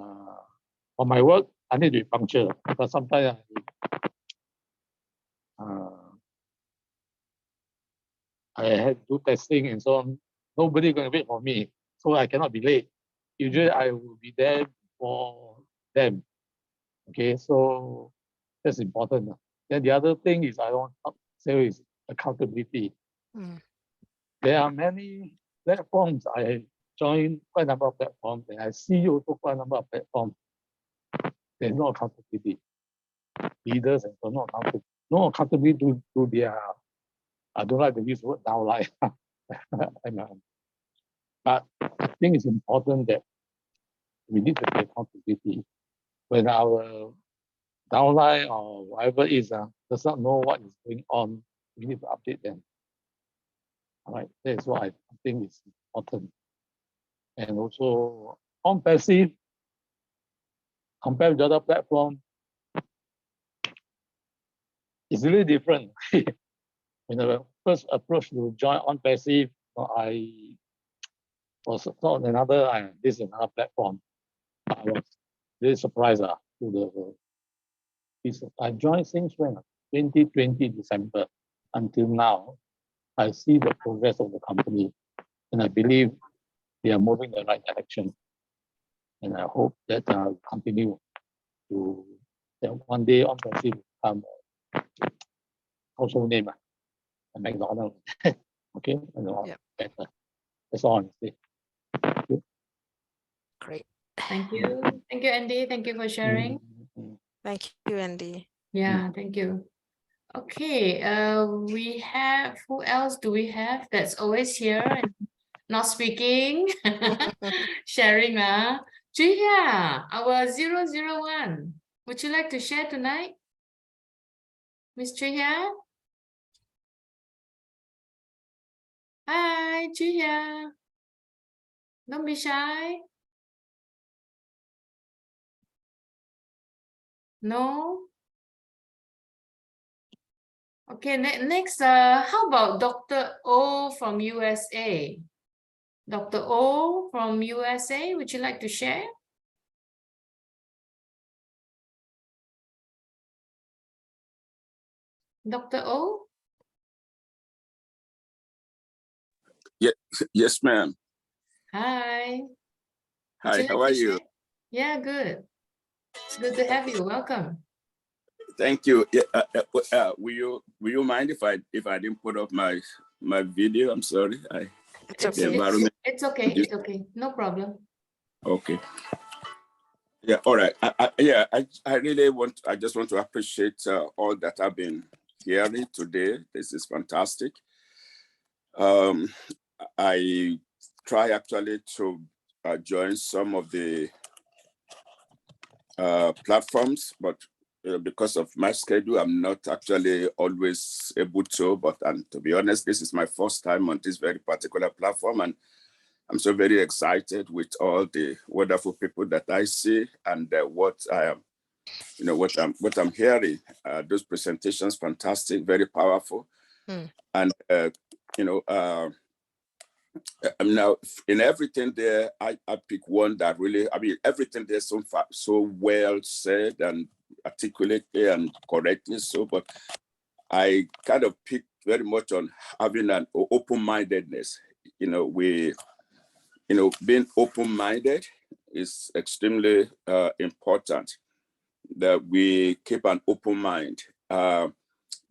for my work, I need to be punctual, but sometimes I had to do testing and so on. Nobody going to wait for me, so I cannot be late. Usually, I will be there for them. Okay, so that's important. Then the other thing is I want to say is accountability. There are many platforms. I joined quite a number of platforms, and I see also quite a number of platforms. There's no accountability. Leaders and so no accountability to their. I don't like to use the word downline. But I think it's important that we need to be accountability. When our downline or whatever is does not know what is going on, we need to update them. All right, that's what I think is important. And also ONPASSIVE, compared with the other platform, it's really different. When I first approached to join ONPASSIVE, I was thought this is another platform. I was really surprised to the. I joined since when 2020 December until now. I see the progress of the company, and I believe they are moving in the right direction. And I hope that continue to that one day ONPASSIVE become a household name, a McDonald's. Okay, better. That's all I'm saying. Great. Thank you, Andy. Thank you for sharing. Thank you, Andy. Yeah, thank you. Okay, we have, who else do we have that's always here and not speaking? Sharing, Julia, our 001. Would you like to share tonight? Miss Julia? Hi, Julia. Don't be shy. No? Okay, next, how about Dr. O from USA? Dr. O from USA, would you like to share? Dr. O? Yeah, yes, ma'am. Hi. Hi, how are you? Yeah, good. It's good to have you. Welcome. Thank you. Yeah, will you mind if I didn't put up my video? I'm sorry. It's okay. The environment. It's okay. It's okay. No problem. Okay. Yeah. All right. I really I just want to appreciate all that I've been hearing today. This is fantastic. I try actually to join some of the platforms, but because of my schedule, I'm not actually always able to. But to be honest, this is my first time on this very particular platform, and I'm so very excited with all the wonderful people that I see and what I am, what I'm hearing. Those presentations, fantastic, very powerful, and now in everything there, I pick one that really, everything there so far so well said and articulately and correctly so, but I kind of pick very much on having an open-mindedness. Being open-minded is extremely important, that we keep an open mind. The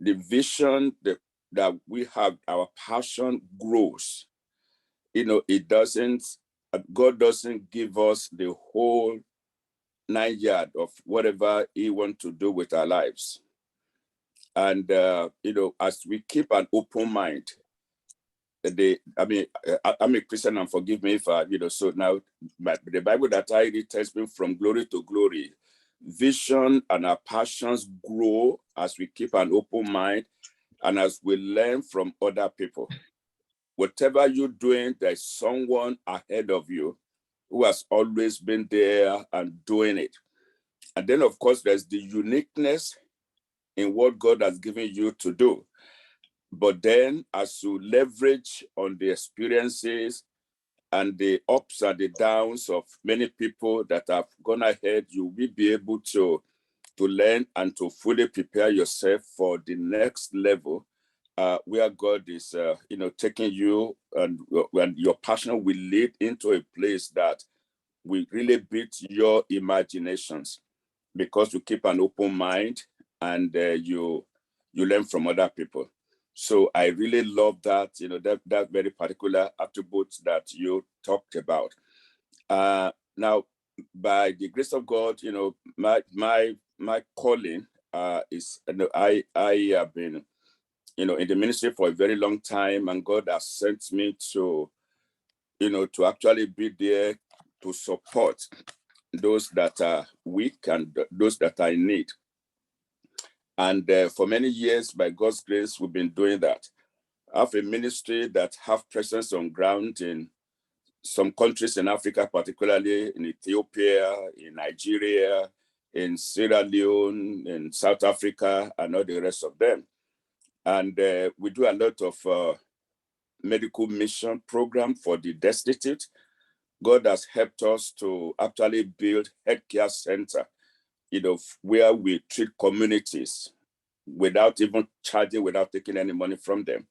vision that we have, our passion grows. God doesn't give us the whole 9 yards of whatever he wants to do with our lives. And, as we keep an open mind, I'm a Christian, and forgive me if so now, the Bible that I read tells me from glory to glory, vision and our passions grow as we keep an open mind and as we learn from other people. Whatever you're doing, there's someone ahead of you who has always been there and doing it. And then, of course, there's the uniqueness in what God has given you to do. But then, as you leverage on the experiences and the ups and the downs of many people that have gone ahead, you will be able to learn and to fully prepare yourself for the next level. Where God is, taking you, and your passion will lead into a place that will really beat your imaginations, because you keep an open mind and you learn from other people. So I really love that, that very particular attribute that you talked about. Now, by the grace of God, my calling is, I have been in the ministry for a very long time, and God has sent me to actually be there to support those that are weak and those that are in need. And for many years, by God's grace, we've been doing that. I have a ministry that have presence on ground in some countries in Africa, particularly in Ethiopia, in Nigeria, in Sierra Leone, in South Africa, and all the rest of them. And we do a lot of medical mission program for the destitute. God has helped us to actually build healthcare center, where we treat communities without even charging, without taking any money from them.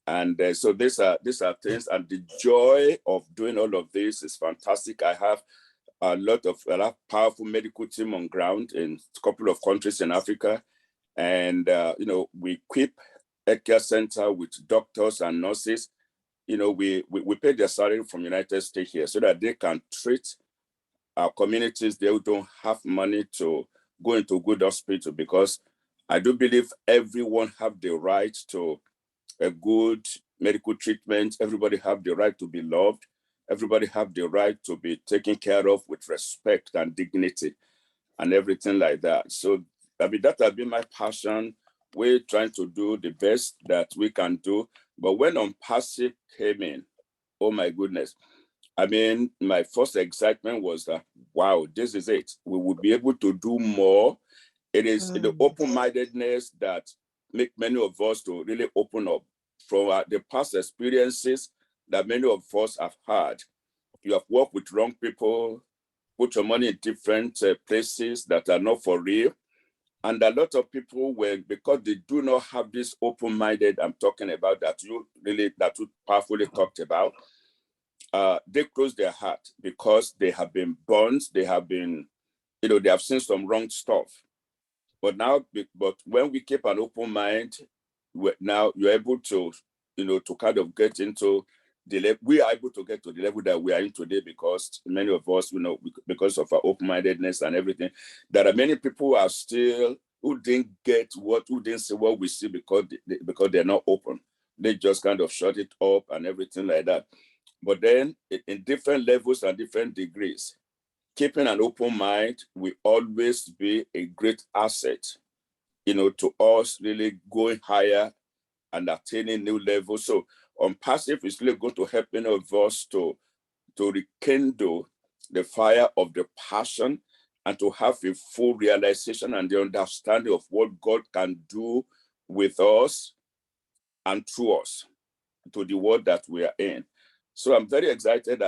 And so these are things, and the joy of doing all of this is fantastic. I have a lot of powerful medical team on ground in a couple of countries in Africa. And, we equip a care center with doctors and nurses. We pay their salary from United States here so that they can treat our communities. They don't have money to go into good hospital, because I do believe everyone have the right to a good medical treatment. Everybody have the right to be loved. Everybody have the right to be taken care of with respect and dignity and everything like that. So, that has been my passion. We're trying to do the best that we can do. But when ONPASSIVE came in, oh my goodness. My first excitement was that, wow, this is it. We will be able to do more. It is the open-mindedness that make many of us to really open up from the past experiences that many of us have had. You have worked with wrong people, put your money in different places that are not for real. And a lot of people were, because they do not have this open-minded I'm talking about that you powerfully talked about, they close their heart because they have been burned, they have been, they have seen some wrong stuff. But when we keep an open mind, now you're able to, to kind of get into the level. We are able to get to the level that we are in today because many of us, because of our open-mindedness and everything, there are many people who are still, who didn't see what we see because they're not open. They just kind of shut it up and everything like that. But then in different levels and different degrees, keeping an open mind will always be a great asset, to us really going higher and attaining new levels. So ONPASSIVE is really going to help many of us to rekindle the fire of the passion and to have a full realization and the understanding of what God can do with us and through us to the world that we are in. So I'm very excited.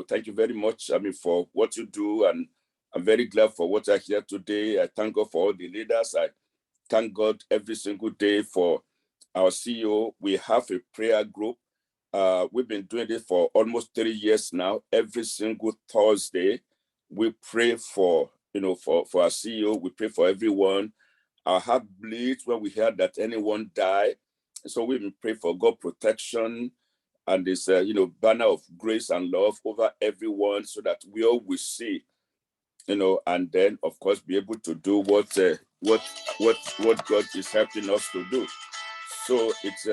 Thank you very much, for what you do, and I'm very glad for what I hear today. I thank God for all the leaders. I thank God every single day for our CEO. We have a prayer group. We've been doing this for almost 3 years now. Every single Thursday, we pray for our CEO. We pray for everyone. Our heart bleeds when we hear that anyone died. So we pray for God protection and this, banner of grace and love over everyone, so that we all will see, and then of course be able to do what God is helping us to do. So it's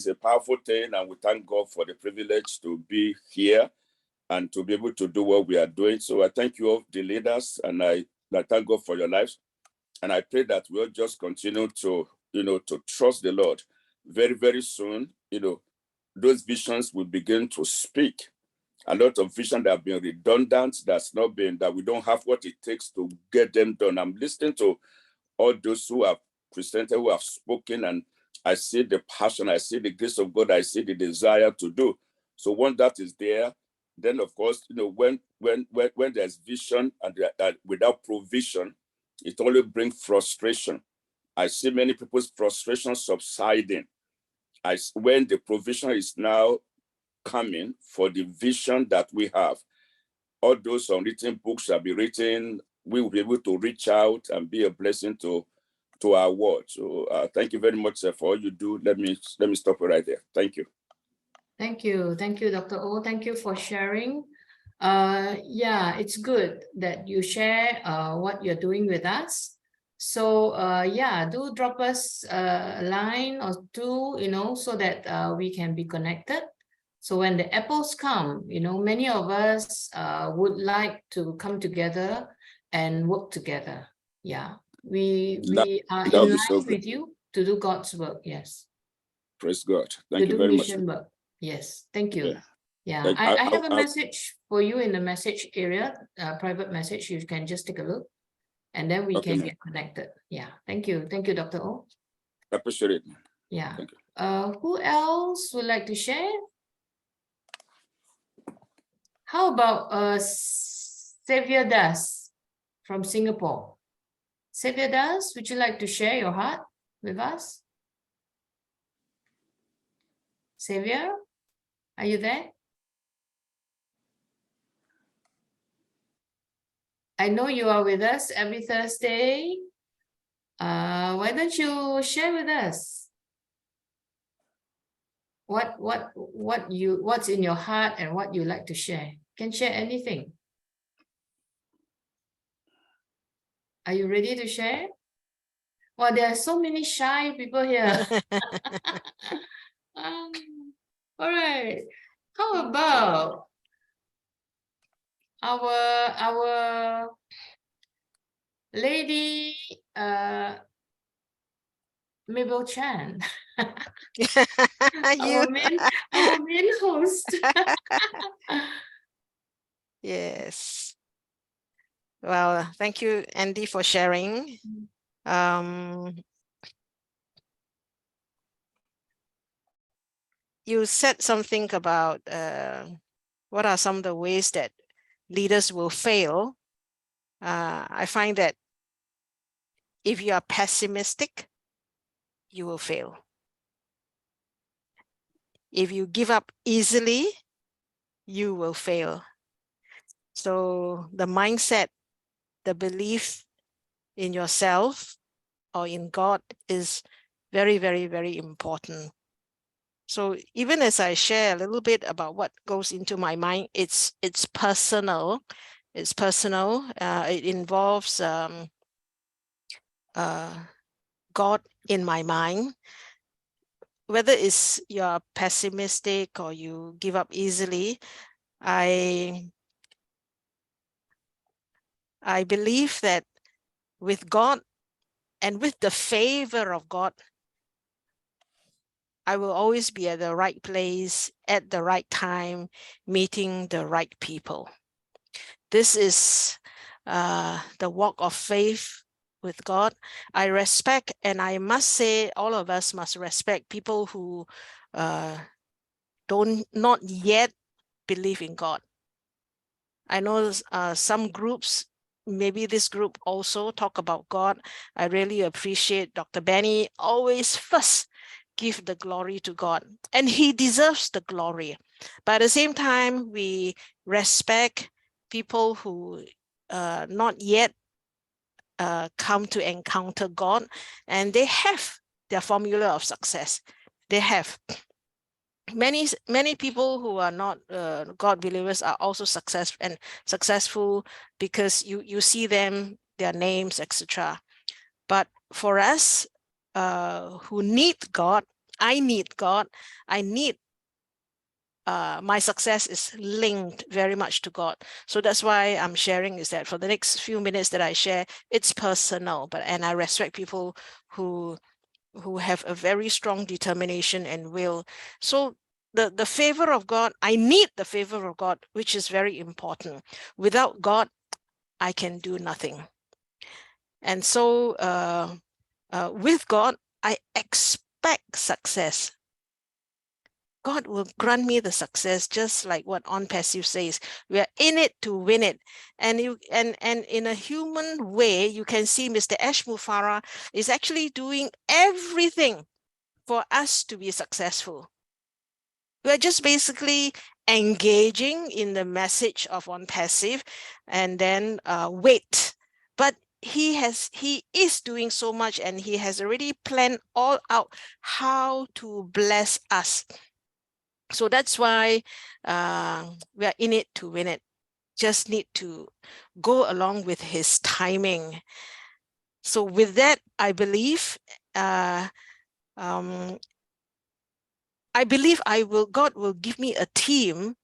a powerful thing, and we thank God for the privilege to be here and to be able to do what we are doing. So I thank you all, the leaders, and I thank God for your lives, and I pray that we'll just continue to to trust the Lord. Very, very soon, those visions will begin to speak. A lot of vision that have been redundant, that we don't have what it takes to get them done. I'm listening to all those who have presented, who have spoken, and I see the passion, I see the grace of God, I see the desire to do. So when that is there, then of course, when there's vision and without provision, it only brings frustration. I see many people's frustration subsiding. When the provision is now coming for the vision that we have, all those unwritten books shall be written. We will be able to reach out and be a blessing to our world. So thank you very much for all you do. Let me stop it right there. Thank you. Thank you, Dr. O. Thank you for sharing. Yeah, it's good that you share what you're doing with us. So yeah, do drop us a line or two, so that we can be connected. So when the apples come, many of us would like to come together and work together. Yeah, we are in line with you to do God's work. Yes. Praise God. Thank you very much. Work. Yes, thank you. Yeah, I have a message for you in the message area, private message. You can just take a look, and then we can get connected. Yeah, thank you, Dr. O. I appreciate it. Yeah. Who else would like to share? How about Xavier Das from Singapore? Xavier Das, would you like to share your heart with us? Xavier, are you there? I know you are with us every Thursday. Why don't you share with us what's in your heart and what you like to share? You can share anything. Are you ready to share? Well, there are so many shy people here. All right. How about our lady Mabel Chan? our main host. Yes. Well, thank you, Andy, for sharing. You said something about what are some of the ways that leaders will fail. I find that If you are pessimistic, you will fail. If you give up easily, you will fail. So the mindset, the belief in yourself or in God is very, very, very important. So even as I share a little bit about what goes into my mind, it's personal. It's personal. It involves God in my mind. Whether it's you're pessimistic or you give up easily, I believe that with God and with the favor of God, I will always be at the right place at the right time, meeting the right people. This is the walk of faith with God. I respect, and I must say, all of us must respect people who not yet believe in God. I know some groups, maybe this group also talk about God. I really appreciate Dr. Benny always first give the glory to God, and he deserves the glory. But at the same time, we respect people who not yet come to encounter God, and they have their formula of success. They have. Many people who are not God believers are also successful because you see them, their names, etc. But for us who need God, I need God. I need my success is linked very much to God. So that's why I'm sharing is that for the next few minutes that I share, it's personal, and I respect people who have a very strong determination and will. So the favor of God, I need the favor of God, which is very important. Without God, I can do nothing. And so with God, I expect success. God will grant me the success, just like what ONPASSIVE says. We are in it to win it. And in a human way, you can see Mr. Ash Mufara is actually doing everything for us to be successful. We're just basically engaging in the message of ONPASSIVE and then wait. But he is doing so much, and he has already planned all out how to bless us. So that's why we are in it to win it. Just need to go along with his timing. So with that, I believe God will give me a team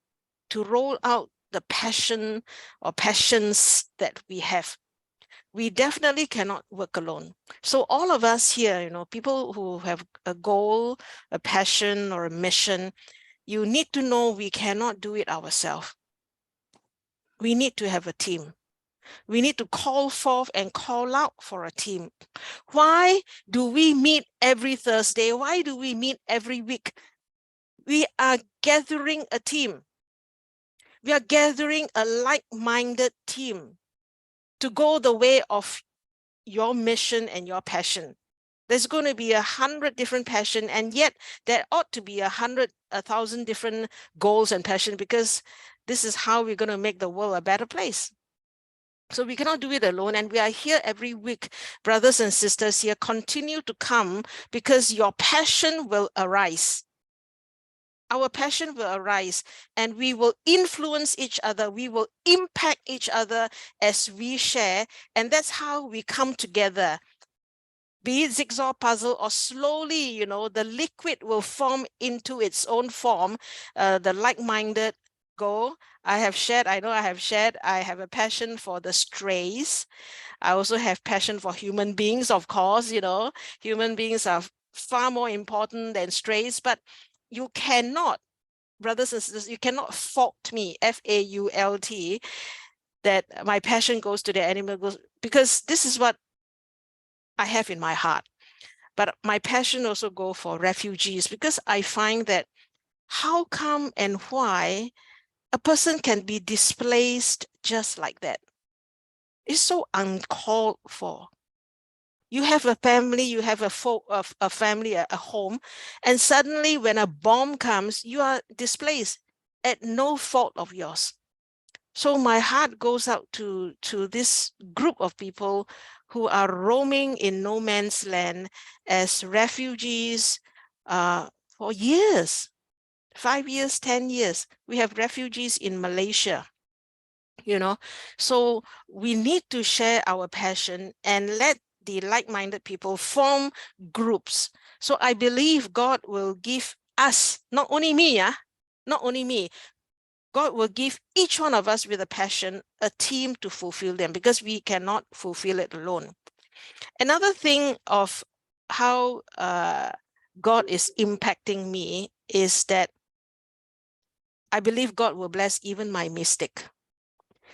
to roll out the passion or passions that we have. We definitely cannot work alone. So all of us here, people who have a goal, a passion, or a mission, you need to know we cannot do it ourselves. We need to have a team. We need to call forth and call out for a team. Why do we meet every Thursday? Why do we meet every week? We are gathering a team. We are gathering a like-minded team to go the way of your mission and your passion. There's going to be 100 different passion, and yet there ought to be 1,000 different goals and passion, because this is how we're going to make the world a better place. So we cannot do it alone, and we are here every week. Brothers and sisters here, continue to come, because your passion will arise. Our passion will arise, and we will influence each other. We will impact each other as we share, and that's how we come together. Be it jigsaw puzzle or slowly, the liquid will form into its own form, the like-minded goal. I know I have shared, I have a passion for the strays. I also have passion for human beings, of course. Human beings are far more important than strays, but you cannot, brothers and sisters, you cannot fault me, F-A-U-L-T, that my passion goes to the animal, because this is what I have in my heart. But my passion also go for refugees, because I find that how come and why a person can be displaced just like that? It's so uncalled for. You have a family, you have a family, a home, and suddenly when a bomb comes, you are displaced at no fault of yours. So my heart goes out to this group of people who are roaming in no man's land as refugees for years, 5 years, 10 years. We have refugees in Malaysia, you know. So we need to share our passion and let the like-minded people form groups. So I believe God will give us, not only me, not only me, God will give each one of us with a passion, a team to fulfill them, because we cannot fulfill it alone. Another thing of how God is impacting me is that I believe God will bless even my mistake.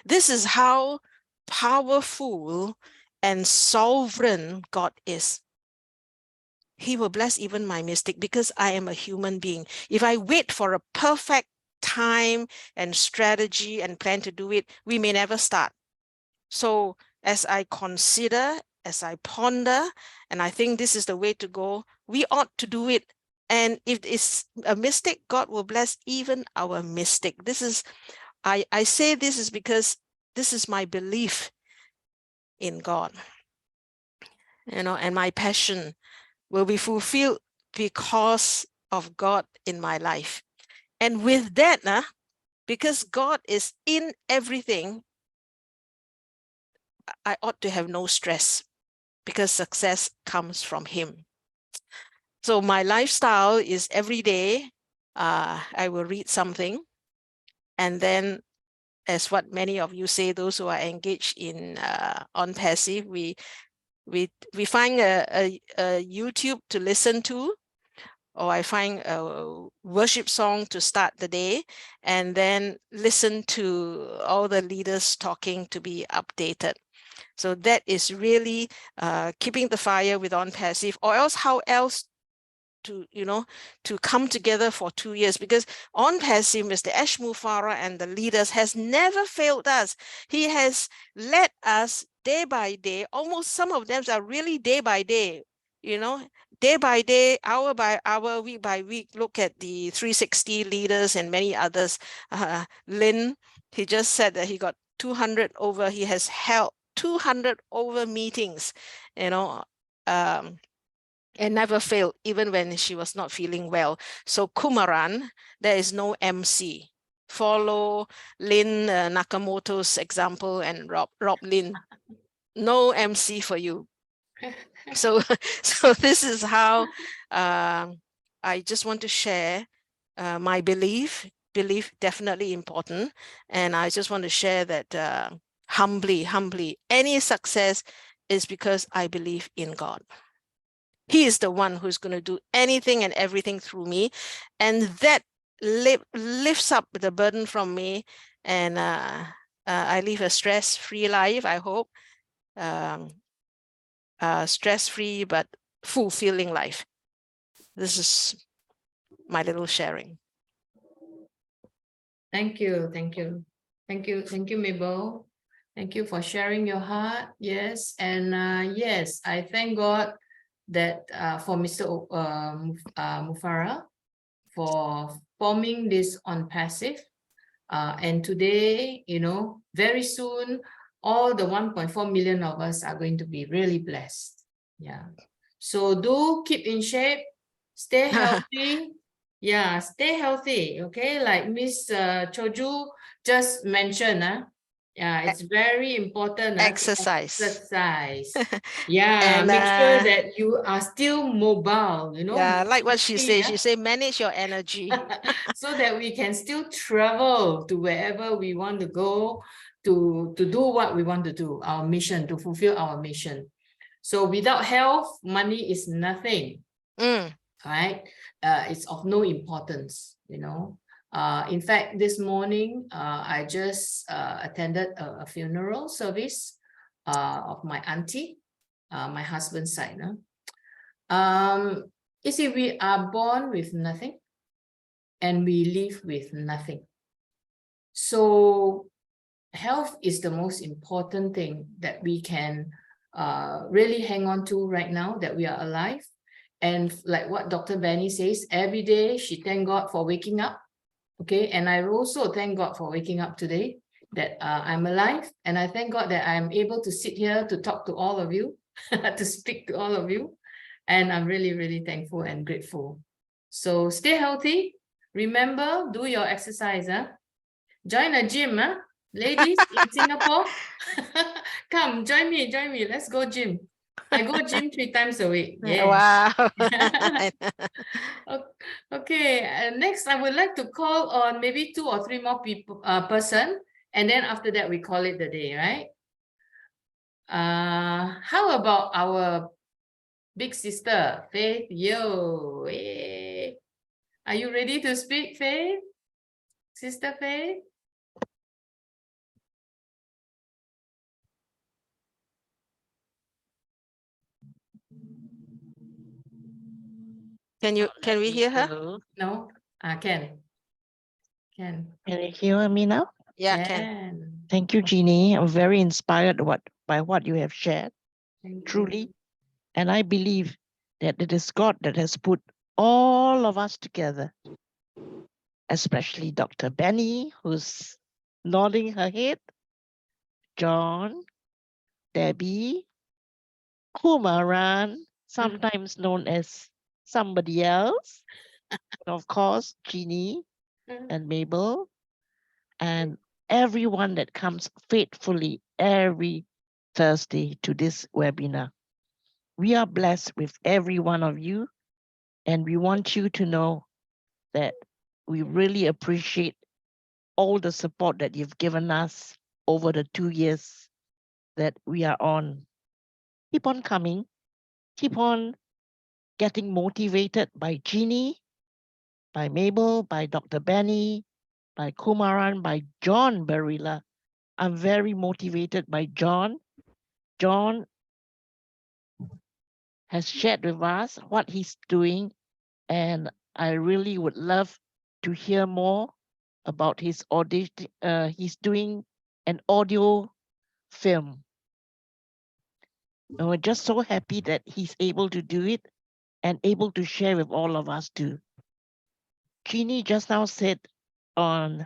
This is how powerful and sovereign God is. He will bless even my mistake because I am a human being. If I wait for a perfect time and strategy and plan to do it, we may never start. So as I consider, as I ponder, and I think this is the way to go, we ought to do it. And if it's a mistake, God will bless even our mistake. This is, I say this is because this is my belief in God, you know, and my passion will be fulfilled because of God in my life. And with that, because God is in everything, I ought to have no stress because success comes from Him. So my lifestyle is every day, I will read something, and then, as what many of you say, those who are engaged in ONPASSIVE, we find a YouTube to listen to, or I find a worship song to start the day, and then listen to all the leaders talking to be updated. So that is really keeping the fire with ONPASSIVE, or else how else to, you know, to come together for 2 years, because ONPASSIVE, Mr. Ash Mufara and the leaders has never failed us. He has led us day by day. Almost some of them are really day by day, you know, day by day, hour by hour, week by week. Look at the 360 leaders and many others. Lynn, he just said that he got 200 over, he has held 200 over meetings, you know, and never failed, even when she was not feeling well. So Kumaran, there is no MC. Follow Lynn Nakamoto's example and Rob Lynn. No MC for you. So this is how I just want to share my belief definitely important. And I just want to share that humbly, any success is because I believe in God. He is the one who's going to do anything and everything through me. And that lifts up the burden from me. And I live a stress-free life, I hope. Stress-free, but fulfilling life. This is my little sharing. Thank you, Mabel. Thank you for sharing your heart. Yes, and yes, I thank God that for Mr. Mufara for forming this ONPASSIVE. And today, you know, very soon, all the 1.4 million of us are going to be really blessed. Yeah. So do keep in shape, stay healthy. Yeah, stay healthy. Okay, like Miss Choju just mentioned, yeah, it's very important. Exercise. Exercise. Yeah, And make sure that you are still mobile, you know. Yeah, like what she said. Yeah? She said, manage your energy. So that we can still travel to wherever we want to go to do what we want to do, our mission, to fulfill our mission. So without health, money is nothing. Right? It's of no importance, you know. In fact, this morning, I just attended a funeral service of my auntie, my husband's side. You see, we are born with nothing and we live with nothing. So health is the most important thing that we can really hang on to right now, that we are alive. And like what Dr. Benny says, every day she thank God for waking up. Okay, and I also thank God for waking up today, that I'm alive, and I thank God that I'm able to sit here to talk to all of you, to speak to all of you, and I'm really, really thankful and grateful. So stay healthy. Remember, do your exercise. Join a gym, ladies in Singapore. Come, join me, let's go gym. I go gym 3 times a week. Yeah. Wow. Okay, next I would like to call on maybe 2 or 3 more people, person, and then after that we call it the day, right? How about our big sister, Faith? Yo, hey. Are you ready to speak, Faith? Sister Faith? Can we hear her? No? Can. Can you hear me now? Yeah, can. Thank you, Jeanie. I'm very inspired by what you have shared, truly. And I believe that it is God that has put all of us together, especially Dr. Benny, who's nodding her head, John, Debbie, Kumaran, sometimes known as somebody else, and of course, Jeanie and Mabel, and everyone that comes faithfully every Thursday to this webinar. We are blessed with every one of you, and we want you to know that we really appreciate all the support that you've given us over the 2 years that we are on. Keep on coming, keep on getting motivated by Jeanie, by Mabel, by Dr. Benny, by Kumaran, by John Barilla. I'm very motivated by John. John has shared with us what he's doing, and I really would love to hear more about his audition. He's doing an audio film. And we're just so happy that he's able to do it and able to share with all of us too. Jeanie just now said on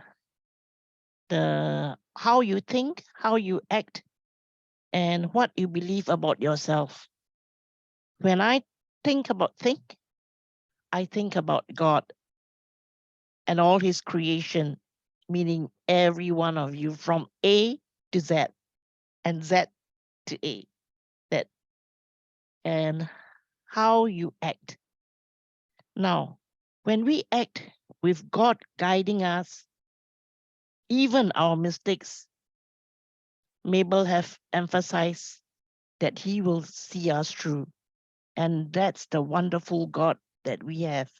the how you think, how you act, and what you believe about yourself. When I think, I think about God and all his creation, meaning every one of you from A to Z and Z to A, that and how you act. Now, when we act with God guiding us, even our mistakes, Mabel have emphasized that he will see us through. And that's the wonderful God that we have.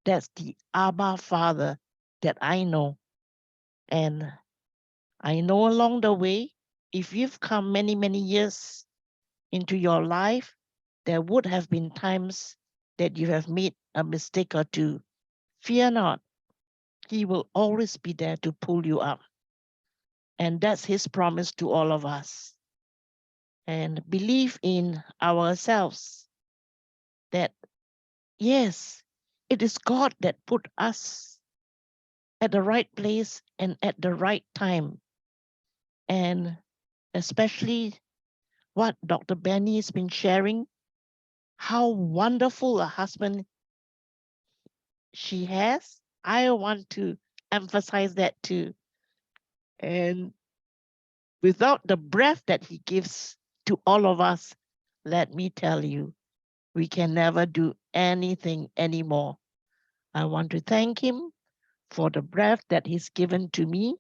That's the Abba Father that I know. And I know along the way, if you've come many, many years into your life, there would have been times that you have made a mistake or two. Fear not. He will always be there to pull you up. And that's his promise to all of us. And believe in ourselves that, yes, it is God that put us at the right place and at the right time. And especially what Dr. Benny has been sharing, how wonderful a husband she has. I want to emphasize that too. And without the breath that he gives to all of us, let me tell you, we can never do anything anymore. I want to thank him for the breath that he's given to me.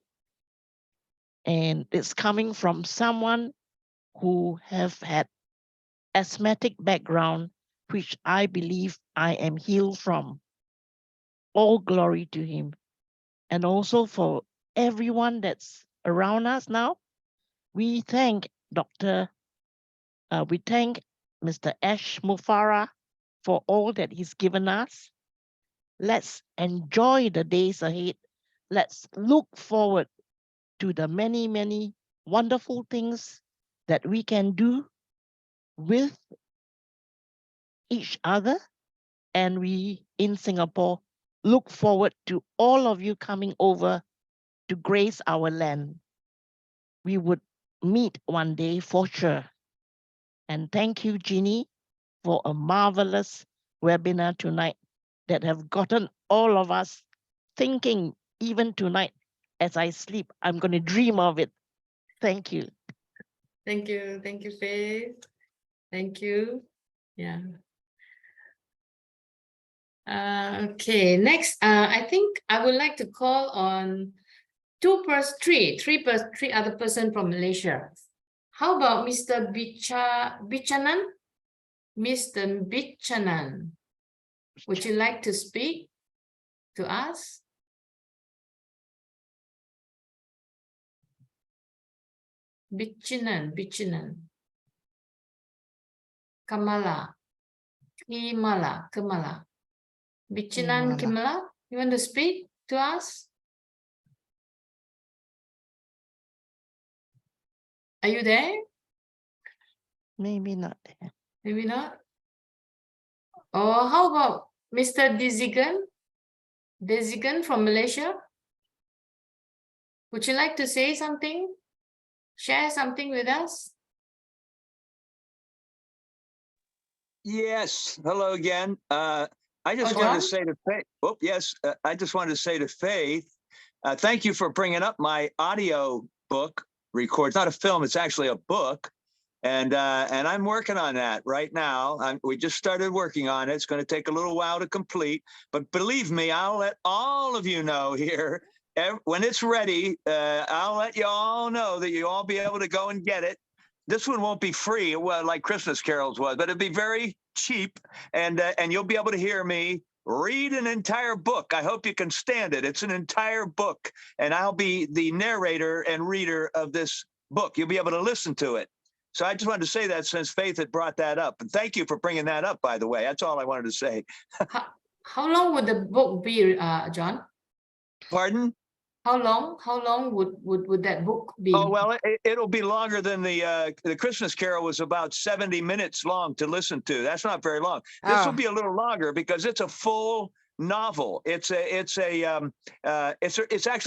And it's coming from someone who have had asthmatic background, which I believe I am healed from. All glory to him. And also for everyone that's around us now, we thank we thank Mr. Ash Mufara for all that he's given us. Let's enjoy the days ahead. Let's look forward to the many, many wonderful things that we can do with each other. And we in Singapore look forward to all of you coming over to grace our land. We would meet one day for sure. And thank you, Jeanie, for a marvelous webinar tonight that have gotten all of us thinking. Even tonight as I sleep, I'm going to dream of it. Thank you. Thank you. Thank you, Faith. Thank you. Yeah. Okay, next, I think I would like to call on three other person from Malaysia. How about Mr. Bichanan? Mr. Bichanan, would you like to speak to us? Bichanan. Kamala. Bichanan Kimala, you want to speak to us? Are you there? Maybe not. Maybe not. Or how about Mr. Desigan from Malaysia? Would you like to say something? Share something with us? Yes. Hello again. I just wanted to say to Faith. Oh, yes. I just wanted to say to Faith, thank you for bringing up my audio book record. It's not a film. It's actually a book. And I'm working on that right now. We just started working on it. It's going to take a little while to complete, but believe me, I'll let all of you know here when it's ready. I'll let you all know that you all be able to go and get it. This one won't be free, well, like Christmas carols was, but it'll be very cheap, and you'll be able to hear me read an entire book. I hope you can stand it. It's an entire book, and I'll be the narrator and reader of this book. You'll be able to listen to it. So I just wanted to say that since Faith had brought that up. And thank you for bringing that up, by the way. That's all I wanted to say. How long would the book be, John? Pardon? How long would that book be? Oh, well, it'll be longer than the Christmas Carol was about 70 minutes long to listen to. That's not very long. This will be a little longer because it's a full novel. It's actually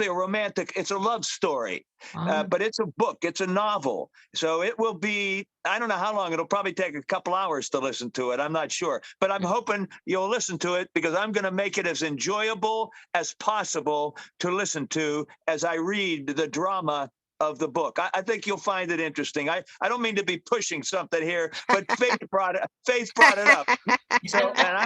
a romantic, it's a love story, but it's a book, it's a novel. So it will be, I don't know how long, it'll probably take a couple hours to listen to it. I'm not sure, but I'm hoping you'll listen to it because I'm going to make it as enjoyable as possible to listen to as I read the drama of the book. I think you'll find it interesting. I don't mean to be pushing something here, but Faith brought it up. So, and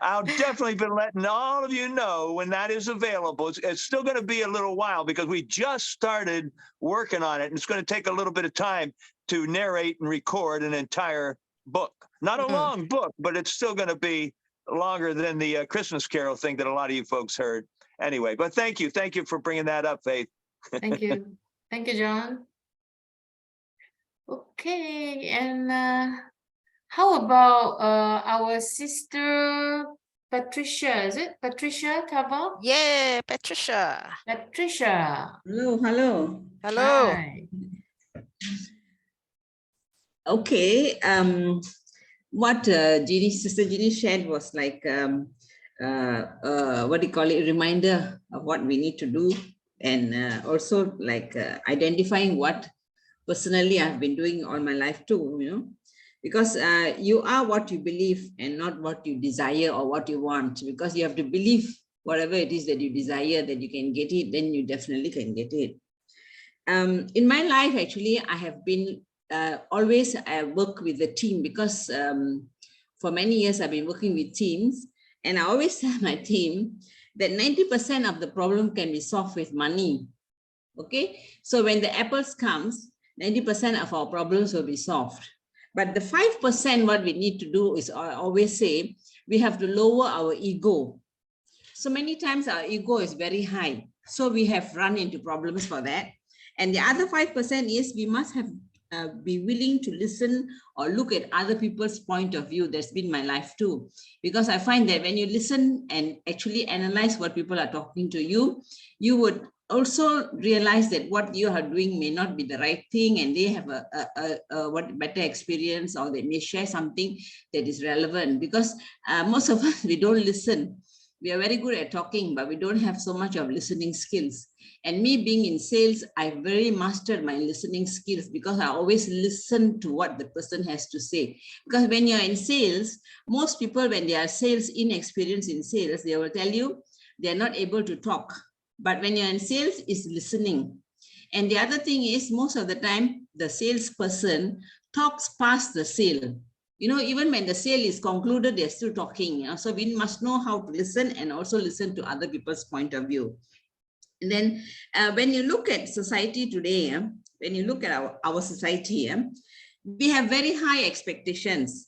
I'll definitely be letting all of you know when that is available. It's still going to be a little while because we just started working on it, and it's going to take a little bit of time to narrate and record an entire book. Not a long book, but it's still going to be longer than the Christmas Carol thing that a lot of you folks heard. Anyway, but thank you for bringing that up, Faith. Thank you, John. Okay, and how about our sister Patricia? Is it Patricia Tava? Yeah, Patricia. Hello. Hi. Okay. What Sister Jeanie shared was like what do you call it? A reminder of what we need to do, and also like identifying what personally I've been doing all my life too. You know, because you are what you believe and not what you desire or what you want. Because you have to believe whatever it is that you desire that you can get it, then you definitely can get it. In my life, actually, I have been always work with a team because for many years I've been working with teams, and I always tell my team that 90% of the problem can be solved with money. Okay, so when the apples comes, 90% of our problems will be solved. But the 5% what we need to do is, I always say, we have to lower our ego. So many times our ego is very high. So we have run into problems for that. And the other 5% is we must have be willing to listen or look at other people's point of view. That's been my life too. Because I find that when you listen and actually analyze what people are talking to you, you would also realize that what you are doing may not be the right thing, and they have a better experience, or they may share something that is relevant, because most of us, we don't listen. We are very good at talking, but we don't have so much of listening skills. And me being in sales, I very mastered my listening skills, because I always listen to what the person has to say. Because when you're in sales, most people, when they are sales inexperienced in sales, they will tell you they're not able to talk. But when you're in sales, it's listening. And the other thing is, most of the time, the salesperson talks past the sale. You know, even when the sale is concluded, they're still talking. You know? So we must know how to listen, and also listen to other people's point of view. And then when you look at society today, when you look at our society, we have very high expectations.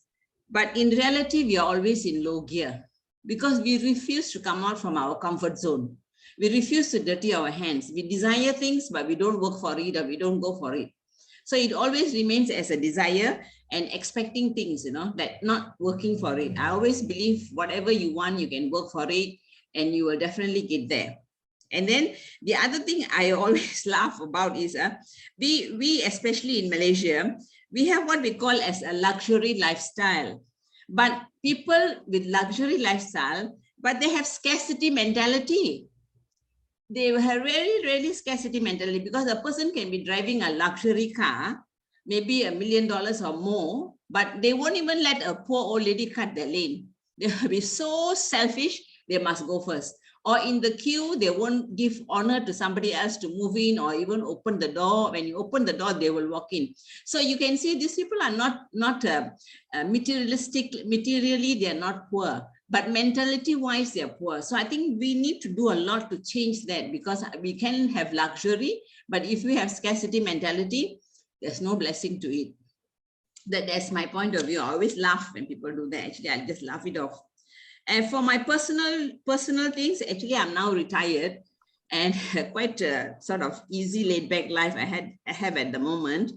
But in reality, we are always in low gear, because we refuse to come out from our comfort zone. We refuse to dirty our hands. We desire things, but we don't work for it, or we don't go for it. So it always remains as a desire and expecting things, you know, that not working for it. I always believe whatever you want, you can work for it, and you will definitely get there. And then the other thing I always laugh about is we, especially in Malaysia, we have what we call as a luxury lifestyle. But people with luxury lifestyle, but they have scarcity mentality. They have really scarcity mentality, because a person can be driving a luxury car, maybe $1 million or more, but they won't even let a poor old lady cut their lane. They will be so selfish, they must go first. Or in the queue, they won't give honor to somebody else to move in, or even open the door. When you open the door, they will walk in. So you can see these people are not materially, they are not poor, but mentality wise, they're poor. So I think we need to do a lot to change that, because we can have luxury, but if we have scarcity mentality, there's no blessing to it. That's my point of view. I always laugh when people do that. Actually, I just laugh it off. And for my personal things, actually, I'm now retired, and quite a sort of easy, laid back life I have at the moment.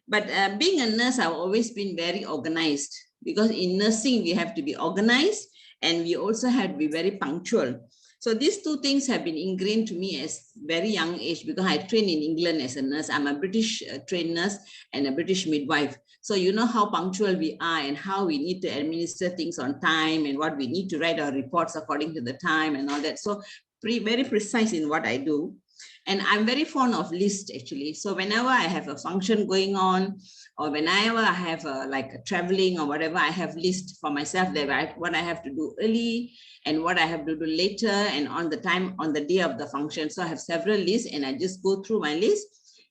But being a nurse, I've always been very organized, because in nursing, we have to be organized, and we also have to be very punctual. So these two things have been ingrained to me as very young age, because I trained in England as a nurse. I'm a British trained nurse and a British midwife. So you know how punctual we are, and how we need to administer things on time, and what we need to write our reports according to the time and all that. So very precise in what I do. And I'm very fond of lists, actually. So whenever I have a function going on, or whenever I have like traveling or whatever, I have lists for myself that what I have to do early and what I have to do later, and on the day of the function. So I have several lists, and I just go through my list.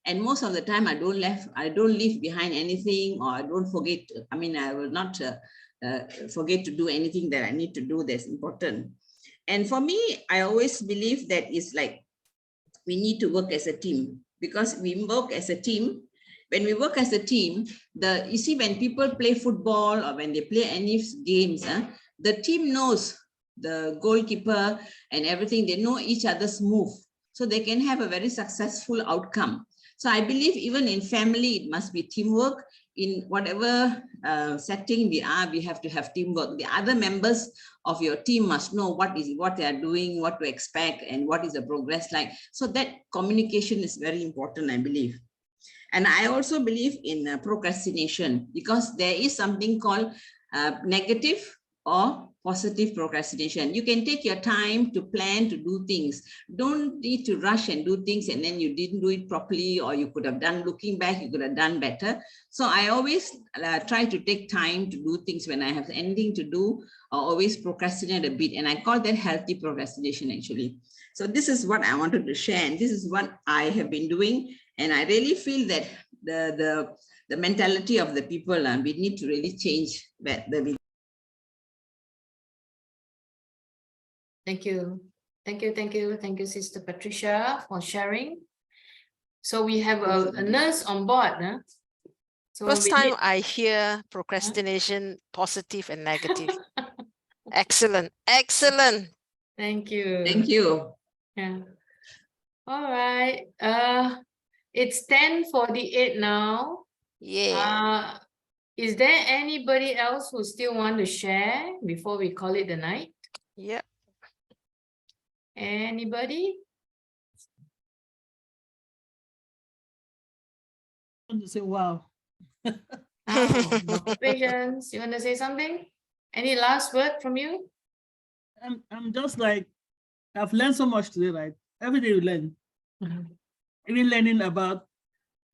And most of the time I don't leave behind anything, or I don't forget. I mean, I will not forget to do anything that I need to do that's important. And for me, I always believe that it's like, we need to work as a team, because we work as a team. When we work as a team, you see, when people play football, or when they play any games, the team knows the goalkeeper and everything. They know each other's move, so they can have a very successful outcome. So I believe even in family, it must be teamwork. In whatever setting we are, we have to have teamwork. The other members of your team must know what they are doing, what to expect, and what is the progress like. So that communication is very important, I believe. And I also believe in procrastination, because there is something called negative or positive procrastination. You can take your time to plan to do things. Don't need to rush and do things, and then you didn't do it properly, or you could have done, looking back, you could have done better. So I always try to take time to do things when I have anything to do, or always procrastinate a bit. And I call that healthy procrastination, actually. So this is what I wanted to share, and this is what I have been doing. And I really feel that the mentality of the people, we need to really change that. Thank you. Thank you, Sister Patricia, for sharing. So we have a nurse on board. Huh? So First time I hear procrastination, positive and negative. Excellent. Thank you. Thank you. Yeah. All right. It's 10:48 now. Yeah. Is there anybody else who still want to share before we call it the night? Yep. Anybody? want to say, wow. Dr. Patience, you want to say something? Any last word from you? I'm just like, I've learned so much today, right? Every day you learn. Even learning about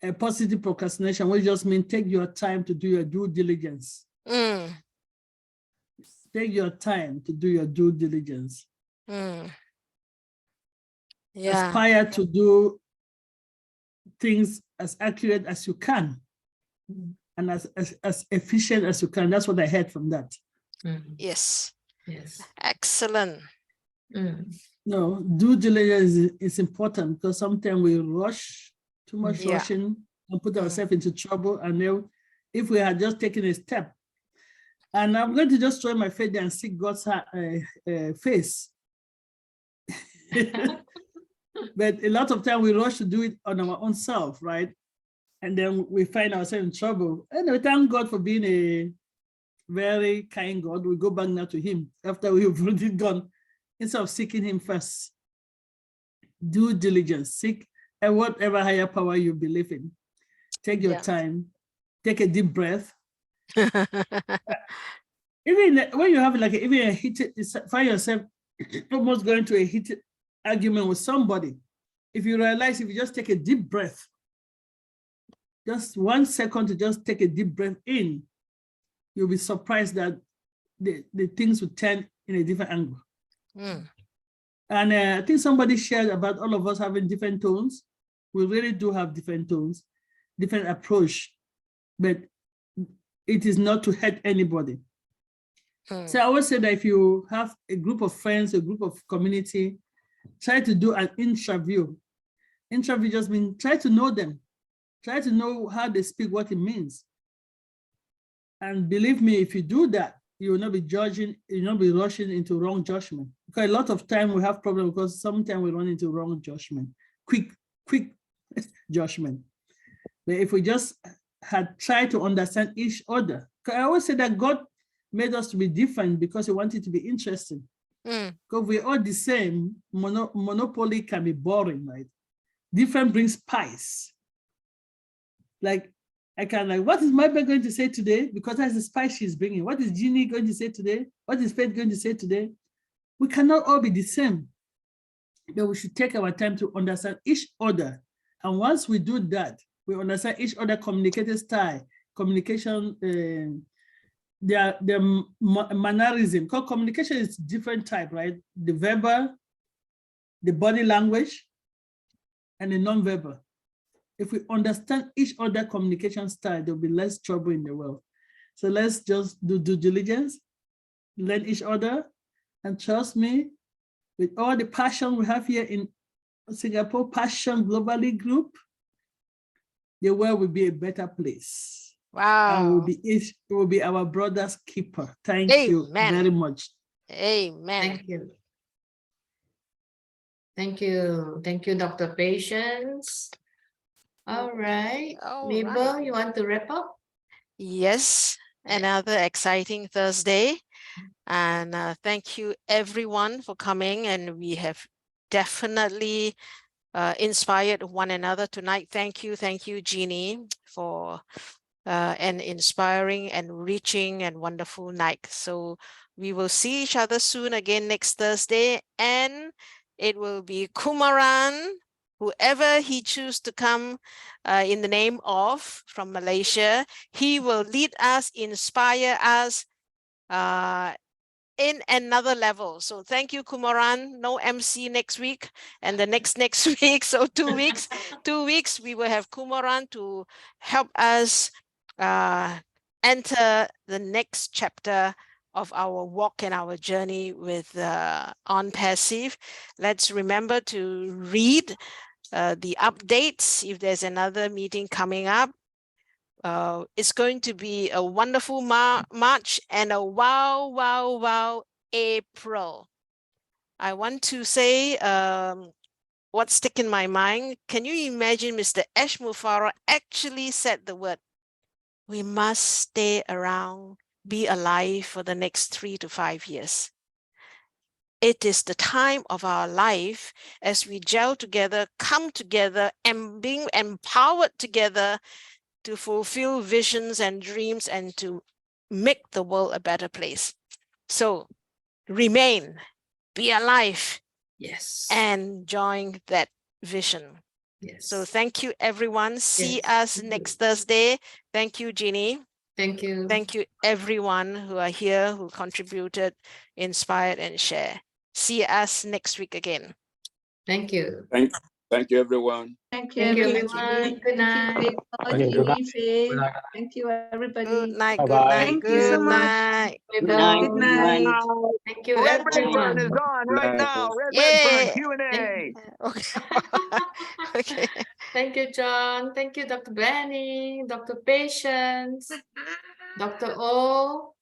a positive procrastination, which just means take your time to do your due diligence. Take your time to do your due diligence. Aspire to do things as accurate as you can and as efficient as you can. That's what I heard from that. Yes. Yes. Excellent. No, due diligence is important because sometimes we rush, too much Yeah. rushing, and put ourselves into trouble. And then if we had just taken a step, and I'm going to just throw my face there and see God's face. But a lot of time we rush to do it on our own self, right? And then we find ourselves in trouble. And we thank God for being a very kind God. We go back now to him after we've already gone, instead of seeking him first. Due diligence, seek and whatever higher power you believe in. Take your time, take a deep breath. Even when you have like even a heated, find yourself almost going to a heated argument with somebody. If you realize, if you just take a deep breath, just 1 second to just take a deep breath in, you'll be surprised that the things will turn in a different angle. And I think somebody shared about all of us having different tones. We really do have different tones, different approach, but it is not to hurt anybody. So I always say that if you have a group of friends, a group of community, try to do an interview. Interview just means try to know them. Try to know how they speak, what it means. And believe me, if you do that, you will not be judging, you will not be rushing into wrong judgment. Because a lot of time we have problems because sometimes we run into wrong judgment, quick judgment. But if we just had tried to understand each other, because I always say that God made us to be different because he wanted to be interesting. Because we're all the same, monopoly can be boring, right? Different brings spice. Like, I can like, what is my baby going to say today? Because that's the spice she's bringing. What is Jeanie going to say today? What is Faith going to say today? We cannot all be the same. But we should take our time to understand each other. And once we do that, we understand each other communicating style, communication, their mannerism. Because communication is different type, right? The verbal, the body language, and the non-verbal. If we understand each other communication style, there'll be less trouble in the world. So let's just do due diligence, learn each other, and trust me, with all the passion we have here in Singapore, Passion Globally Group, the world will be a better place. Wow. And it will be our brother's keeper. Thank you very much. Amen. Thank you. Thank you. Thank you, Dr. Patience. All right. Mabel, you want to wrap up? Yes, another exciting Thursday. And thank you everyone for coming. And we have definitely inspired one another tonight. Thank you, Jeanie, for an inspiring and reaching and wonderful night. So we will see each other soon again next Thursday. And it will be Kumaran, whoever he chooses to come in the name of from Malaysia. He will lead us, inspire us in another level. So thank you, Kumaran. No MC next week and the next week. So 2 weeks, 2 weeks, we will have Kumaran to help us enter the next chapter of our walk and our journey with ONPASSIVE. Let's remember to read the updates if there's another meeting coming up. It's going to be a wonderful March and a wow April. I want to say what's stuck in my mind. Can you imagine Mr. Ash Mufarah actually said the word, we must stay around, be alive for the next 3 to 5 years. It is the time of our life as we gel together, come together, and being empowered together to fulfill visions and dreams and to make the world a better place. So remain, be alive, Yes. and join that vision. Yes. So thank you, everyone. See us next Thursday. Thank you, Jeanie. Thank you. Thank you, everyone who are here, who contributed, inspired, and share. See us next week again. Thank you. Thank you, everyone. Thank you, Thank you, everyone. everyone. Good night. Jeanie, Faye. Thank you, everybody. Good night, Bye good bye. night, Thank you so good much. night. Good Good night. Thank you, Redburn is everyone. on right now. Redburn Yeah. Q&A. Okay. Okay. Thank you, John. Thank you, Dr. Benny, Dr. Patience, Dr. O.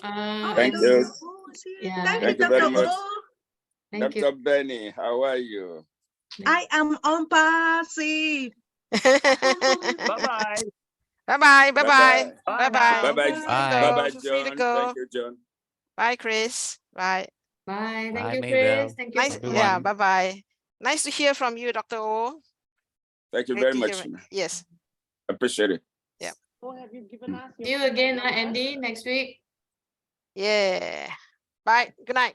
Thank you. Yeah. Thank you very much. Thank Dr. Benny, how are you? I am ONPASSIVE. Bye-bye. Bye-bye. Bye-bye. Bye Bye-bye. now. Bye-bye. Feel free to Bye. go. Bye-bye, Feel free to John. go. Thank you, John. Bye, Chris. Bye. Bye. Thank Bye, you, Maybell. Chris. Thank you, Nice. Sophia. Yeah. Everyone. Bye-bye. Nice to hear from you, Dr. O. Thank you Great very to hear much. it. Yes. Appreciate it. Yeah. See you again, Andy, next week. Yeah. Bye. Good night.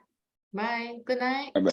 Bye. Good night. Bye-bye.